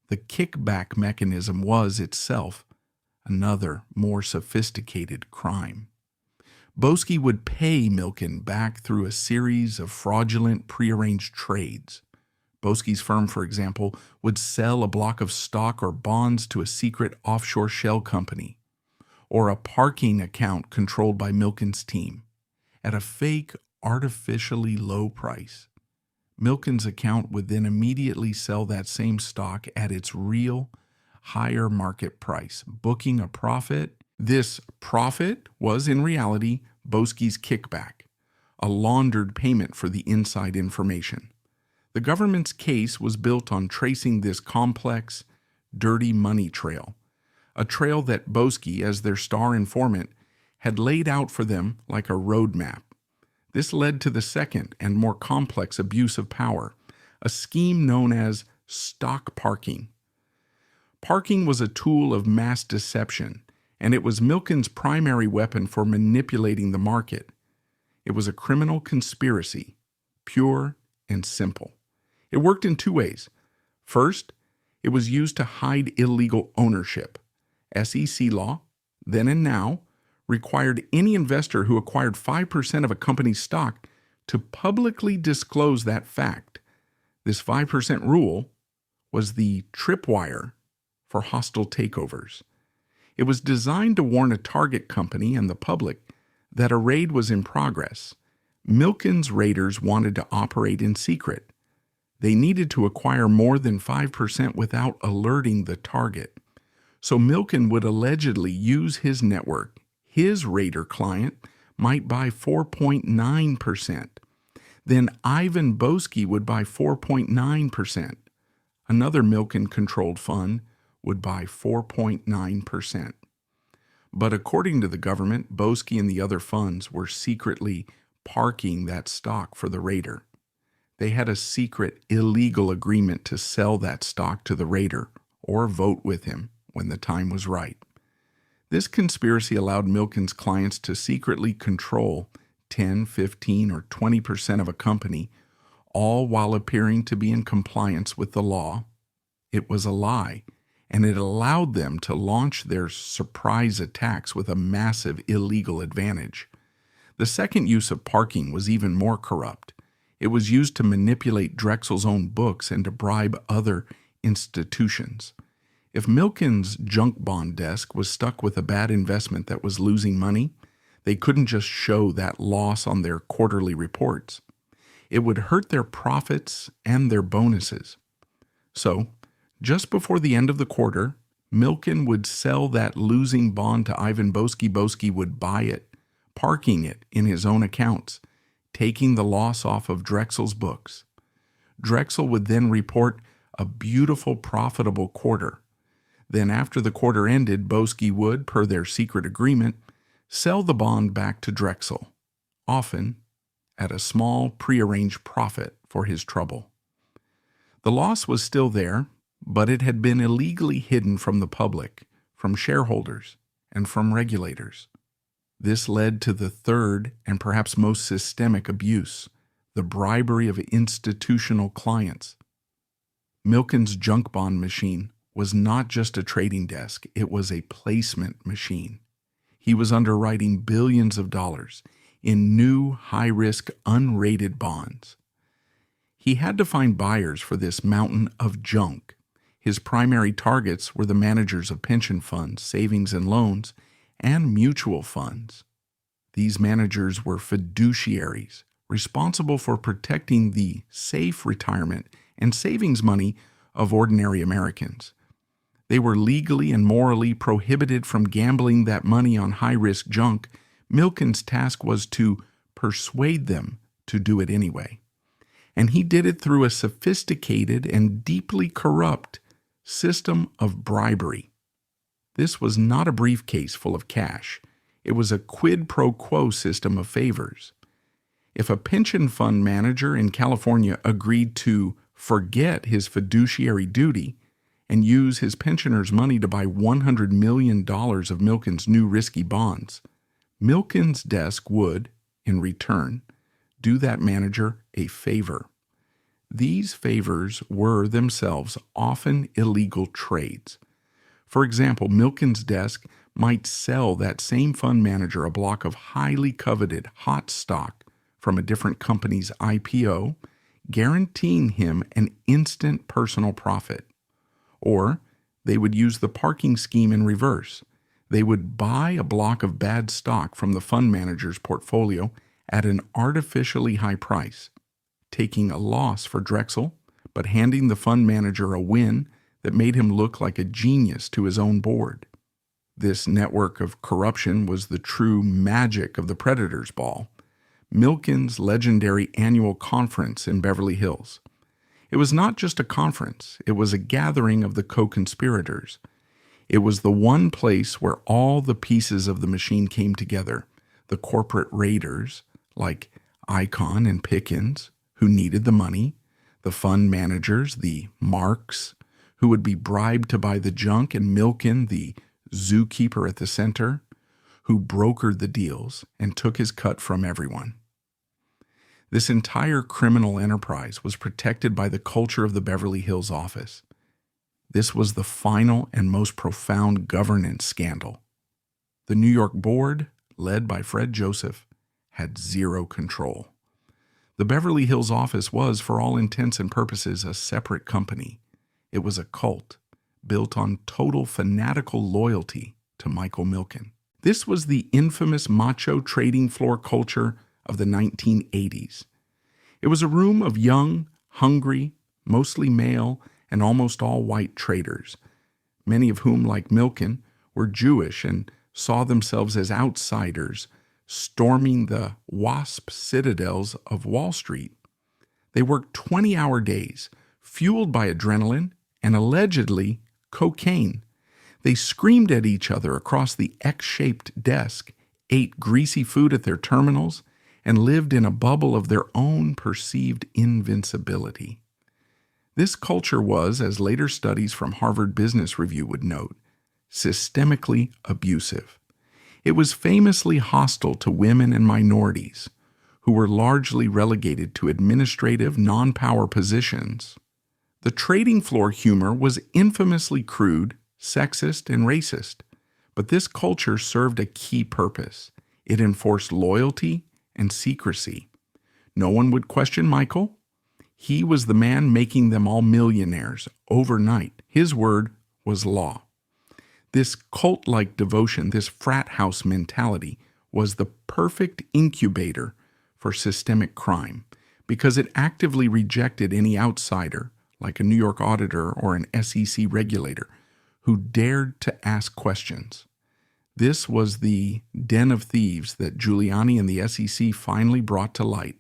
A: The kickback mechanism was itself another, more sophisticated crime. Boesky would pay Milken back through a series of fraudulent, prearranged trades. Boesky's firm, for example, would sell a block of stock or bonds to a secret offshore shell company, or a parking account controlled by Milken's team, at a fake, artificially low price. Milken's account would then immediately sell that same stock at its real, higher market price, booking a profit. This profit was, in reality, Boesky's kickback, a laundered payment for the inside information. The government's case was built on tracing this complex, dirty money trail, a trail that Boesky, as their star informant, had laid out for them like a roadmap. This led to the second and more complex abuse of power, a scheme known as stock parking. Parking was a tool of mass deception, and it was Milken's primary weapon for manipulating the market. It was a criminal conspiracy, pure and simple. It worked in two ways. First, it was used to hide illegal ownership. SEC law, then and now, required any investor who acquired 5% of a company's stock to publicly disclose that fact. This 5% rule was the tripwire for hostile takeovers. It was designed to warn a target company and the public that a raid was in progress. Milken's raiders wanted to operate in secret. They needed to acquire more than 5% without alerting the target. So Milken would allegedly use his network. His raider client might buy 4.9%. Then Ivan Boesky would buy 4.9%. Another Milken-controlled fund would buy 4.9%. But according to the government, Boesky and the other funds were secretly parking that stock for the raider. They had a secret, illegal agreement to sell that stock to the raider or vote with him when the time was right. This conspiracy allowed Milken's clients to secretly control 10, 15, or 20% of a company, all while appearing to be in compliance with the law. It was a lie, and it allowed them to launch their surprise attacks with a massive illegal advantage. The second use of parking was even more corrupt. It was used to manipulate Drexel's own books and to bribe other institutions. If Milken's junk bond desk was stuck with a bad investment that was losing money, they couldn't just show that loss on their quarterly reports. It would hurt their profits and their bonuses. So, just before the end of the quarter, Milken would sell that losing bond to Ivan Boesky. Boesky would buy it, parking it in his own accounts, taking the loss off of Drexel's books. Drexel would then report a beautiful, profitable quarter. Then after the quarter ended, Boesky would, per their secret agreement, sell the bond back to Drexel, often at a small prearranged profit for his trouble. The loss was still there, but it had been illegally hidden from the public, from shareholders, and from regulators. This led to the third and perhaps most systemic abuse, the bribery of institutional clients. Milken's junk bond machine was not just a trading desk, it was a placement machine. He was underwriting billions of dollars in new, high-risk, unrated bonds. He had to find buyers for this mountain of junk. His primary targets were the managers of pension funds, savings and loans, and mutual funds. These managers were fiduciaries, responsible for protecting the safe retirement and savings money of ordinary Americans. They were legally and morally prohibited from gambling that money on high-risk junk. Milken's task was to persuade them to do it anyway. And he did it through a sophisticated and deeply corrupt system of bribery. This was not a briefcase full of cash. It was a quid pro quo system of favors. If a pension fund manager in California agreed to forget his fiduciary duty and use his pensioners' money to buy $100 million of Milken's new risky bonds, Milken's desk would, in return, do that manager a favor. These favors were themselves often illegal trades. For example, Milken's desk might sell that same fund manager a block of highly coveted hot stock from a different company's IPO, guaranteeing him an instant personal profit. Or they would use the parking scheme in reverse. They would buy a block of bad stock from the fund manager's portfolio at an artificially high price, taking a loss for Drexel, but handing the fund manager a win that made him look like a genius to his own board. This network of corruption was the true magic of the Predator's Ball, Milken's legendary annual conference in Beverly Hills. It was not just a conference, it was a gathering of the co-conspirators. It was the one place where all the pieces of the machine came together. The corporate raiders, like Icahn and Pickens, who needed the money, the fund managers, the marks, who would be bribed to buy the junk, and Milken, the zookeeper at the center, who brokered the deals and took his cut from everyone. This entire criminal enterprise was protected by the culture of the Beverly Hills office. This was the final and most profound governance scandal. The New York board, led by Fred Joseph, had zero control. The Beverly Hills office was, for all intents and purposes, a separate company. It was a cult, built on total fanatical loyalty to Michael Milken. This was the infamous macho trading floor culture of the 1980s. It was a room of young, hungry, mostly male, and almost all white traders, many of whom, like Milken, were Jewish and saw themselves as outsiders storming the WASP citadels of Wall Street. They worked 20-hour days, fueled by adrenaline and allegedly cocaine. They screamed at each other across the X-shaped desk, ate greasy food at their terminals, and lived in a bubble of their own perceived invincibility. This culture was, as later studies from Harvard Business Review would note, systemically abusive. It was famously hostile to women and minorities, who were largely relegated to administrative, non-power positions. The trading floor humor was infamously crude, sexist, and racist, but this culture served a key purpose. It enforced loyalty and secrecy. No one would question Michael. He was the man making them all millionaires overnight. His word was law. This cult-like devotion, this frat house mentality, was the perfect incubator for systemic crime because it actively rejected any outsider, like a New York auditor or an SEC regulator, who dared to ask questions. This was the den of thieves that Giuliani and the SEC finally brought to light.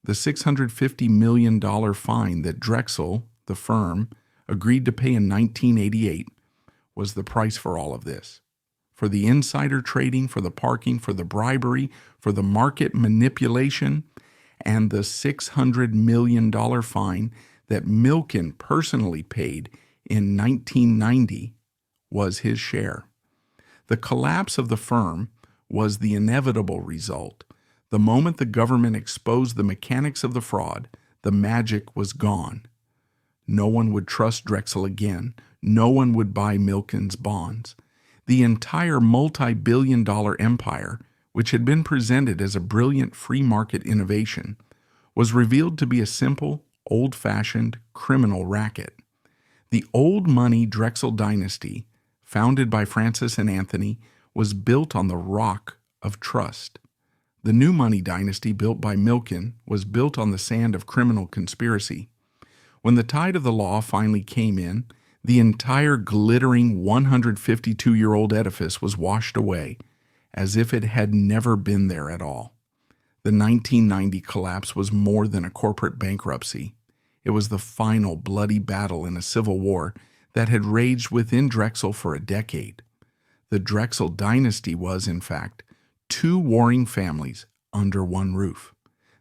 A: The $650 million fine that Drexel, the firm, agreed to pay in 1988 was the price for all of this. For the insider trading, for the parking, for the bribery, for the market manipulation, and the $600 million fine that Milken personally paid in 1990 was his share. The collapse of the firm was the inevitable result. The moment the government exposed the mechanics of the fraud, the magic was gone. No one would trust Drexel again. No one would buy Milken's bonds. The entire multi-billion-dollar empire, which had been presented as a brilliant free market innovation, was revealed to be a simple, old-fashioned criminal racket. The old money Drexel dynasty, founded by Francis and Anthony, was built on the rock of trust. The new money dynasty built by Milken was built on the sand of criminal conspiracy. When the tide of the law finally came in, the entire glittering 152-year-old edifice was washed away, as if it had never been there at all. The 1990 collapse was more than a corporate bankruptcy. It was the final bloody battle in a civil war that had raged within Drexel for a decade. The Drexel dynasty was, in fact, two warring families under one roof.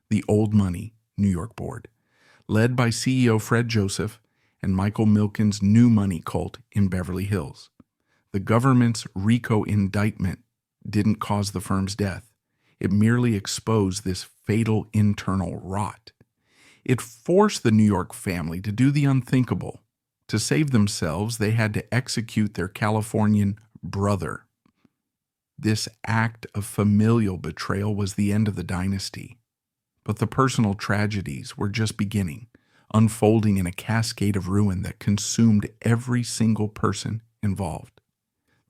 A: The Old Money New York Board, led by CEO Fred Joseph, and Michael Milken's new money cult in Beverly Hills. The government's RICO indictment didn't cause the firm's death. It merely exposed this fatal internal rot. It forced the New York family to do the unthinkable. To save themselves, they had to execute their Californian brother. This act of familial betrayal was the end of the dynasty. But the personal tragedies were just beginning, unfolding in a cascade of ruin that consumed every single person involved.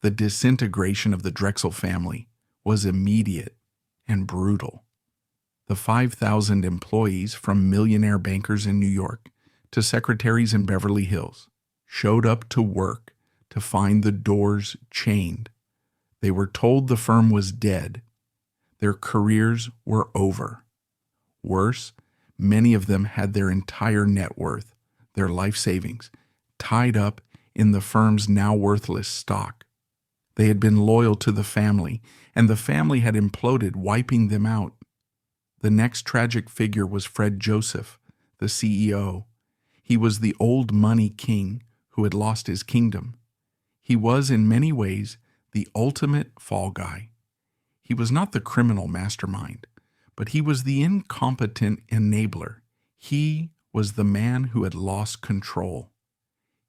A: The disintegration of the Drexel family was immediate and brutal. The 5,000 employees, from millionaire bankers in New York to secretaries in Beverly Hills, showed up to work to find the doors chained. They were told the firm was dead. Their careers were over. Worse, many of them had their entire net worth, their life savings, tied up in the firm's now worthless stock. They had been loyal to the family, and the family had imploded, wiping them out. The next tragic figure was Fred Joseph, the CEO. He was the old money king who had lost his kingdom. He was, in many ways, the ultimate fall guy. He was not the criminal mastermind, but he was the incompetent enabler. He was the man who had lost control.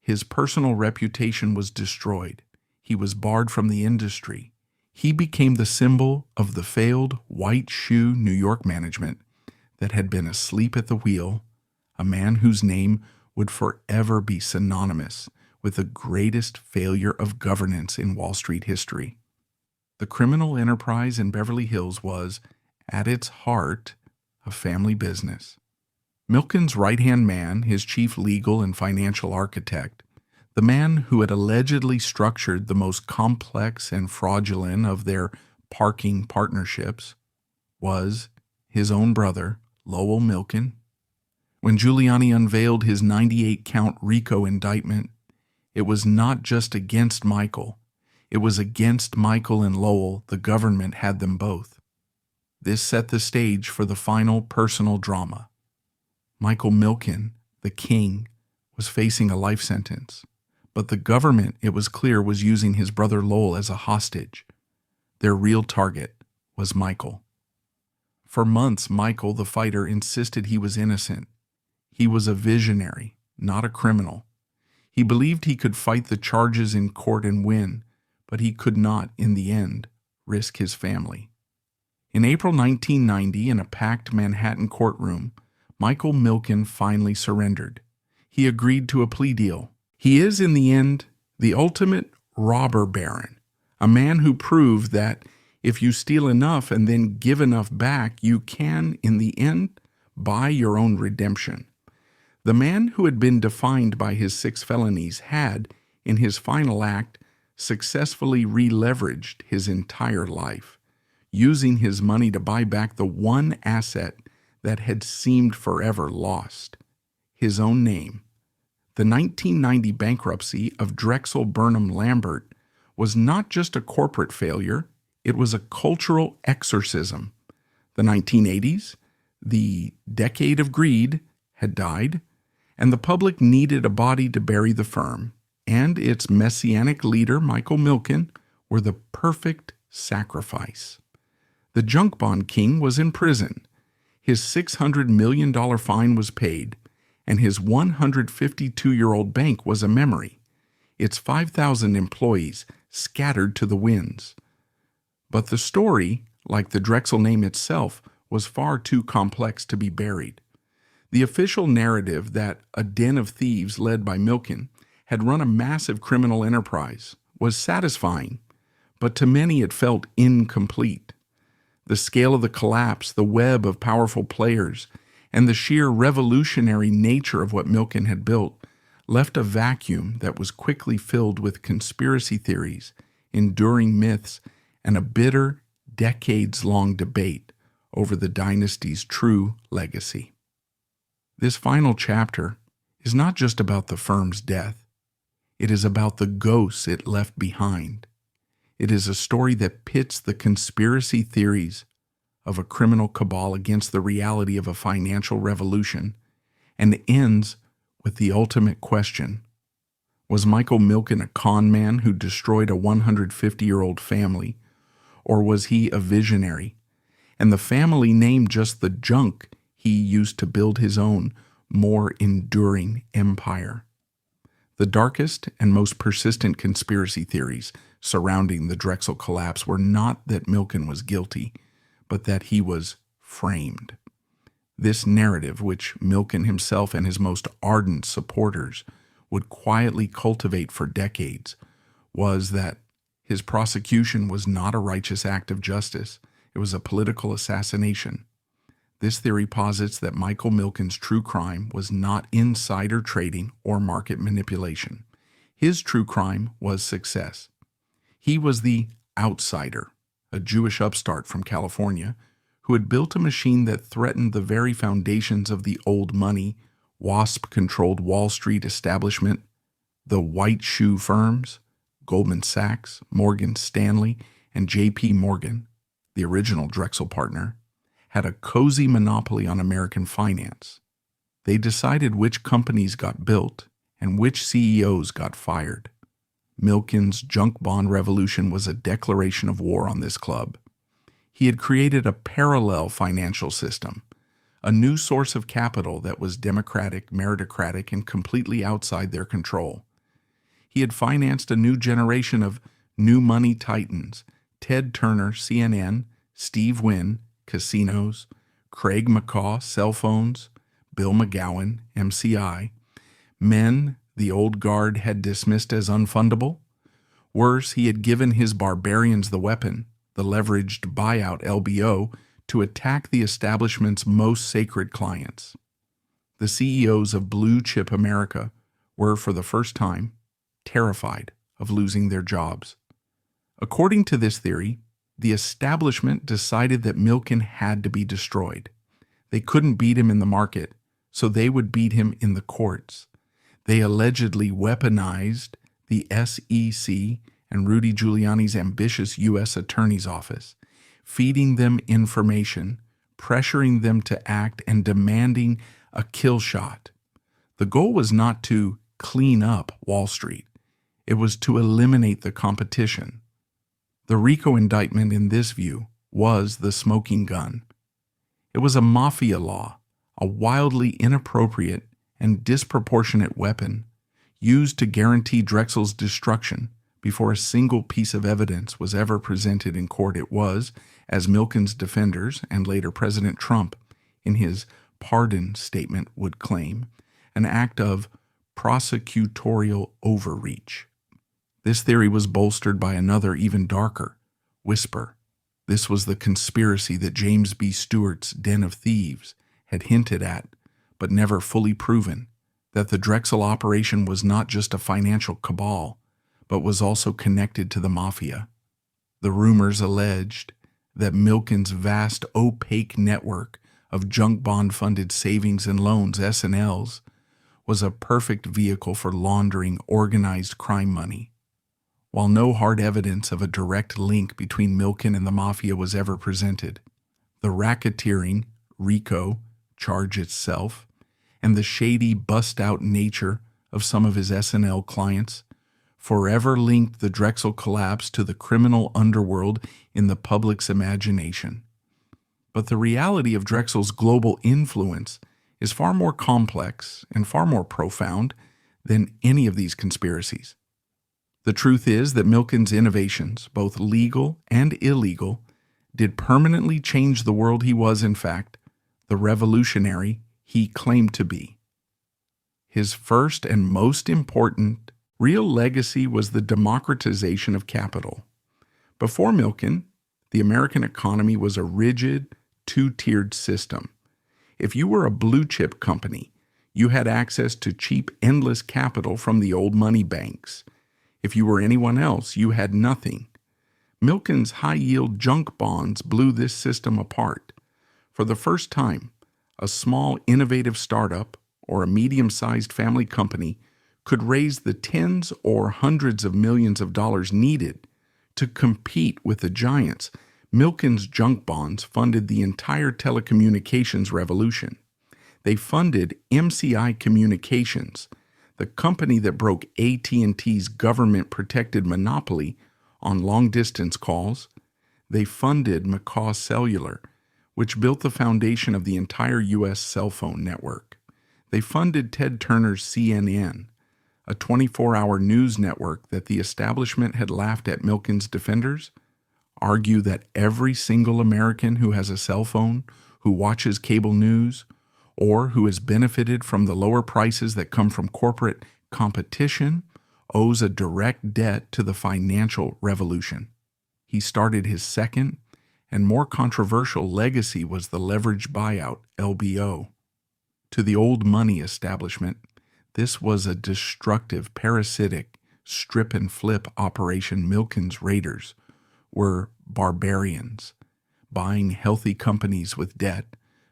A: His personal reputation was destroyed. He was barred from the industry. He became the symbol of the failed white shoe New York management that had been asleep at the wheel, a man whose name would forever be synonymous with the greatest failure of governance in Wall Street history. The criminal enterprise in Beverly Hills was, at its heart, a family business. Milken's right-hand man, his chief legal and financial architect, the man who had allegedly structured the most complex and fraudulent of their parking partnerships, was his own brother, Lowell Milken. When Giuliani unveiled his 98-count RICO indictment, it was not just against Michael. It was against Michael and Lowell. The government had them both. This set the stage for the final personal drama. Michael Milken, the king, was facing a life sentence, but the government, it was clear, was using his brother Lowell as a hostage. Their real target was Michael. For months, Michael, the fighter, insisted he was innocent. He was a visionary, not a criminal. He believed he could fight the charges in court and win, but he could not, in the end, risk his family. In April 1990, in a packed Manhattan courtroom, Michael Milken finally surrendered. He agreed to a plea deal. He is, in the end, the ultimate robber baron, a man who proved that if you steal enough and then give enough back, you can, in the end, buy your own redemption. The man who had been defined by his 6 felonies had, in his final act, successfully re-leveraged his entire life, using his money to buy back the one asset that had seemed forever lost, his own name. The 1990 bankruptcy of Drexel Burnham Lambert was not just a corporate failure, it was a cultural exorcism. The 1980s, the decade of greed, had died, and the public needed a body to bury the firm, and its messianic leader, Michael Milken, were the perfect sacrifice. The junk bond king was in prison. His $600 million fine was paid, and his 152-year-old bank was a memory, its 5,000 employees scattered to the winds. But the story, like the Drexel name itself, was far too complex to be buried. The official narrative that a den of thieves led by Milken had run a massive criminal enterprise was satisfying, but to many it felt incomplete. The scale of the collapse, the web of powerful players, and the sheer revolutionary nature of what Milken had built left a vacuum that was quickly filled with conspiracy theories, enduring myths, and a bitter, decades-long debate over the dynasty's true legacy. This final chapter is not just about the firm's death. It is about the ghosts it left behind. It is a story that pits the conspiracy theories of a criminal cabal against the reality of a financial revolution, and ends with the ultimate question: was Michael Milken a con man who destroyed a 150-year-old family, or was he a visionary, and the family named just the junk he used to build his own, more enduring empire? The darkest and most persistent conspiracy theories surrounding the Drexel collapse were not that Milken was guilty, but that he was framed. This narrative, which Milken himself and his most ardent supporters would quietly cultivate for decades, was that his prosecution was not a righteous act of justice, it was a political assassination. This theory posits that Michael Milken's true crime was not insider trading or market manipulation. His true crime was success. He was the outsider, a Jewish upstart from California, who had built a machine that threatened the very foundations of the old money, WASP-controlled Wall Street establishment, the white shoe firms, Goldman Sachs, Morgan Stanley, and J.P. Morgan, the original Drexel partner, had a cozy monopoly on American finance. They decided which companies got built and which CEOs got fired. Milken's junk bond revolution was a declaration of war on this club. He had created a parallel financial system, a new source of capital that was democratic, meritocratic, and completely outside their control. He had financed a new generation of new money titans: Ted Turner, CNN, Steve Wynn, casinos, Craig McCaw, cell phones, Bill McGowan, MCI, men the old guard had dismissed as unfundable. Worse, he had given his Barbarians the weapon, the leveraged buyout LBO, to attack the establishment's most sacred clients. The CEOs of blue-chip America were, for the first time, terrified of losing their jobs. According to this theory, the establishment decided that Milken had to be destroyed. They couldn't beat him in the market, so they would beat him in the courts. They allegedly weaponized the SEC and Rudy Giuliani's ambitious U.S. Attorney's Office, feeding them information, pressuring them to act, and demanding a kill shot. The goal was not to clean up Wall Street. It was to eliminate the competition. The RICO indictment in this view was the smoking gun. It was a mafia law, a wildly inappropriate and disproportionate weapon used to guarantee Drexel's destruction before a single piece of evidence was ever presented in court. It was, as Milken's defenders and later President Trump in his pardon statement would claim, an act of prosecutorial overreach. This theory was bolstered by another, even darker, whisper. This was the conspiracy that James B. Stewart's Den of Thieves had hinted at, but never fully proven, that the Drexel operation was not just a financial cabal, but was also connected to the mafia. The rumors alleged that Milken's vast opaque network of junk bond-funded savings and loans, S&Ls, was a perfect vehicle for laundering organized crime money. While no hard evidence of a direct link between Milken and the mafia was ever presented, the racketeering, RICO, charge itself, and the shady, bust-out nature of some of his S&L clients forever linked the Drexel collapse to the criminal underworld in the public's imagination. But the reality of Drexel's global influence is far more complex and far more profound than any of these conspiracies. The truth is that Milken's innovations, both legal and illegal, did permanently change the world he was, in fact, the revolutionary he claimed to be. His first and most important real legacy was the democratization of capital. Before Milken, the American economy was a rigid, two-tiered system. If you were a blue-chip company, you had access to cheap, endless capital from the old money banks. If you were anyone else, you had nothing. Milken's high-yield junk bonds blew this system apart. For the first time, a small, innovative startup or a medium-sized family company could raise the tens or hundreds of millions of dollars needed to compete with the giants. Milken's junk bonds funded the entire telecommunications revolution. They funded MCI Communications, the company that broke AT&T's government-protected monopoly on long-distance calls. They funded McCaw Cellular, which built the foundation of the entire U.S. cell phone network. They funded Ted Turner's CNN, a 24-hour news network that the establishment had laughed at. Milken's defenders argue that every single American who has a cell phone, who watches cable news, or who has benefited from the lower prices that come from corporate competition owes a direct debt to the financial revolution. He started his second and more controversial legacy was the leveraged buyout, LBO. To the old money establishment, this was a destructive, parasitic, strip-and-flip operation. Milken's raiders were barbarians, buying healthy companies with debt,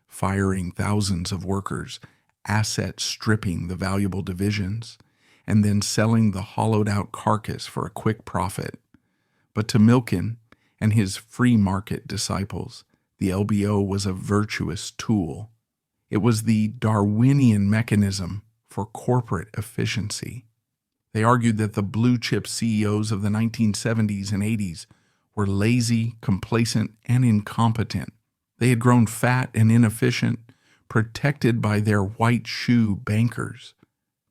A: firing thousands of workers, asset stripping the valuable divisions, and then selling the hollowed-out carcass for a quick profit. But to Milken and his free market disciples, the LBO was a virtuous tool. It was the Darwinian mechanism for corporate efficiency. They argued that the blue-chip CEOs of the 1970s and 80s were lazy, complacent, and incompetent. They had grown fat and inefficient, protected by their white shoe bankers.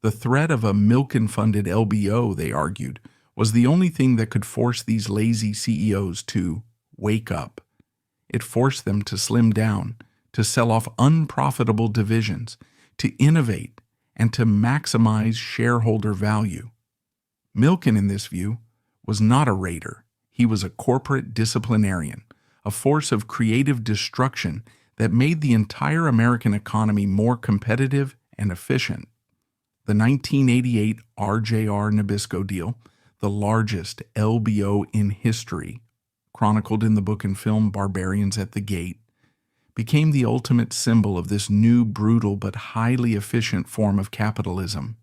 A: The threat of a Milken-funded LBO, they argued, was the only thing that could force these lazy CEOs to wake up. It forced them to slim down, to sell off unprofitable divisions, to innovate, and to maximize shareholder value. Milken, in this view, was not a raider. He was a corporate disciplinarian, a force of creative destruction that made the entire American economy more competitive and efficient. The 1988 RJR Nabisco deal, the largest LBO in history, chronicled in the book and film Barbarians at the Gate, became the ultimate symbol of this new, brutal, but highly efficient form of capitalism.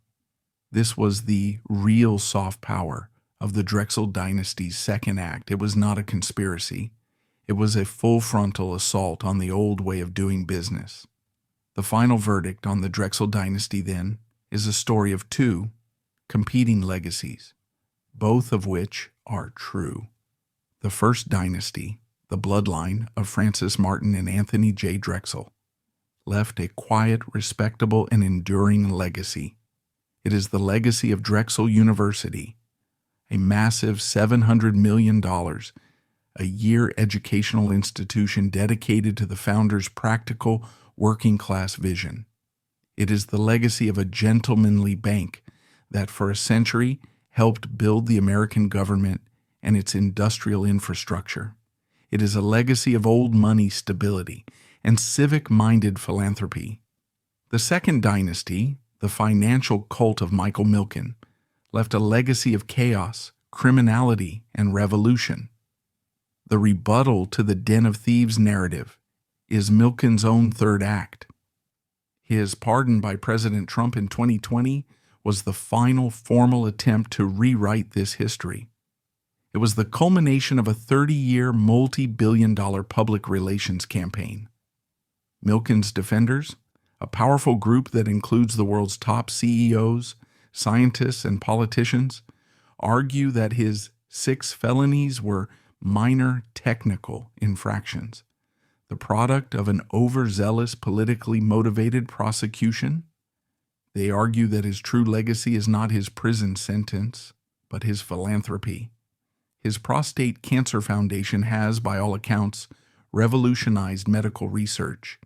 A: This was the real soft power of the Drexel dynasty's second act. It was not a conspiracy. It was a full-frontal assault on the old way of doing business. The final verdict on the Drexel dynasty, then, is a story of two competing legacies, both of which are true. The first dynasty, the bloodline of Francis Martin and Anthony J. Drexel, left a quiet, respectable, and enduring legacy. It is the legacy of Drexel University, a massive $700 million a year educational institution dedicated to the founder's practical, working-class vision. It is the legacy of a gentlemanly bank that for a century helped build the American government and its industrial infrastructure. It is a legacy of old money stability and civic-minded philanthropy. The second dynasty, the financial cult of Michael Milken, left a legacy of chaos, criminality, and revolution. The rebuttal to the den of thieves narrative is Milken's own third act. His pardon by President Trump in 2020 was the final formal attempt to rewrite this history. It was the culmination of a 30-year, multi-billion-dollar public relations campaign. Milken's defenders, a powerful group that includes the world's top CEOs, scientists, and politicians, argue that his 6 felonies were minor technical infractions, the product of an overzealous, politically motivated prosecution. They argue that his true legacy is not his prison sentence, but his philanthropy. His prostate cancer foundation has, by all accounts, revolutionized medical research.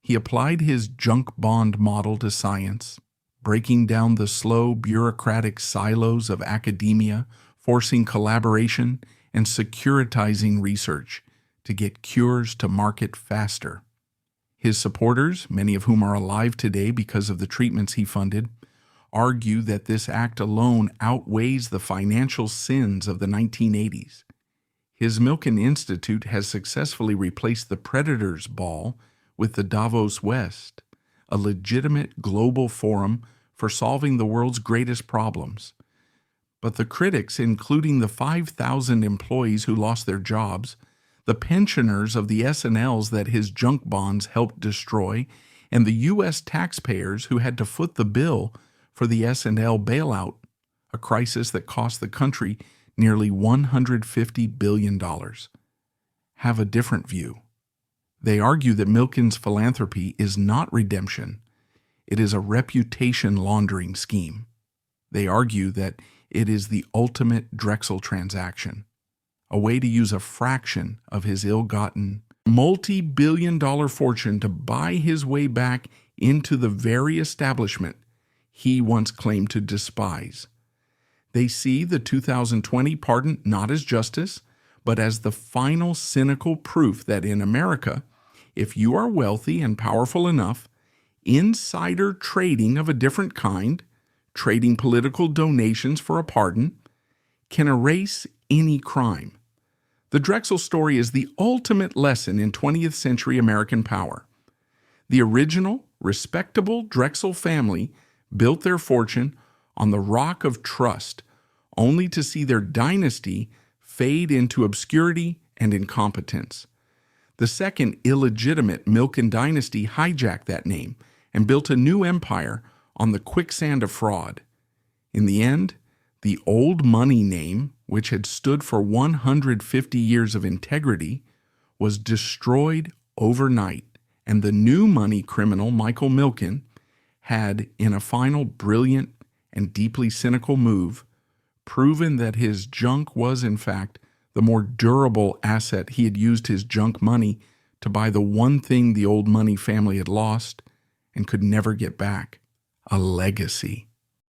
A: He applied his junk bond model to science, breaking down the slow, bureaucratic silos of academia, forcing collaboration, and securitizing research to get cures to market faster. His supporters, many of whom are alive today because of the treatments he funded, argue that this act alone outweighs the financial sins of the 1980s. His Milken Institute has successfully replaced the Predator's Ball with the Davos West, a legitimate global forum for solving the world's greatest problems. But the critics, including the 5,000 employees who lost their jobs, the pensioners of the S&Ls that his junk bonds helped destroy, and the U.S. taxpayers who had to foot the bill for the S&L bailout, a crisis that cost the country nearly $150 billion, have a different view. They argue that Milken's philanthropy is not redemption. It is a reputation laundering scheme. They argue that it is the ultimate Drexel transaction, a way to use a fraction of his ill-gotten, multi-billion-dollar fortune to buy his way back into the very establishment he once claimed to despise. They see the 2020 pardon not as justice, but as the final cynical proof that in America, if you are wealthy and powerful enough, insider trading of a different kind, trading political donations for a pardon, can erase any crime. The Drexel story is the ultimate lesson in 20th century American power. The original, respectable Drexel family built their fortune on the rock of trust, only to see their dynasty fade into obscurity and incompetence. The second illegitimate Milken dynasty hijacked that name and built a new empire on the quicksand of fraud. In the end, the old money name, which had stood for 150 years of integrity, was destroyed overnight, and the new money criminal, Michael Milken, had, in a final brilliant and deeply cynical move, proven that his junk was, in fact, the more durable asset he had used his junk money to buy the one thing the old money family had lost and could never get back: a legacy.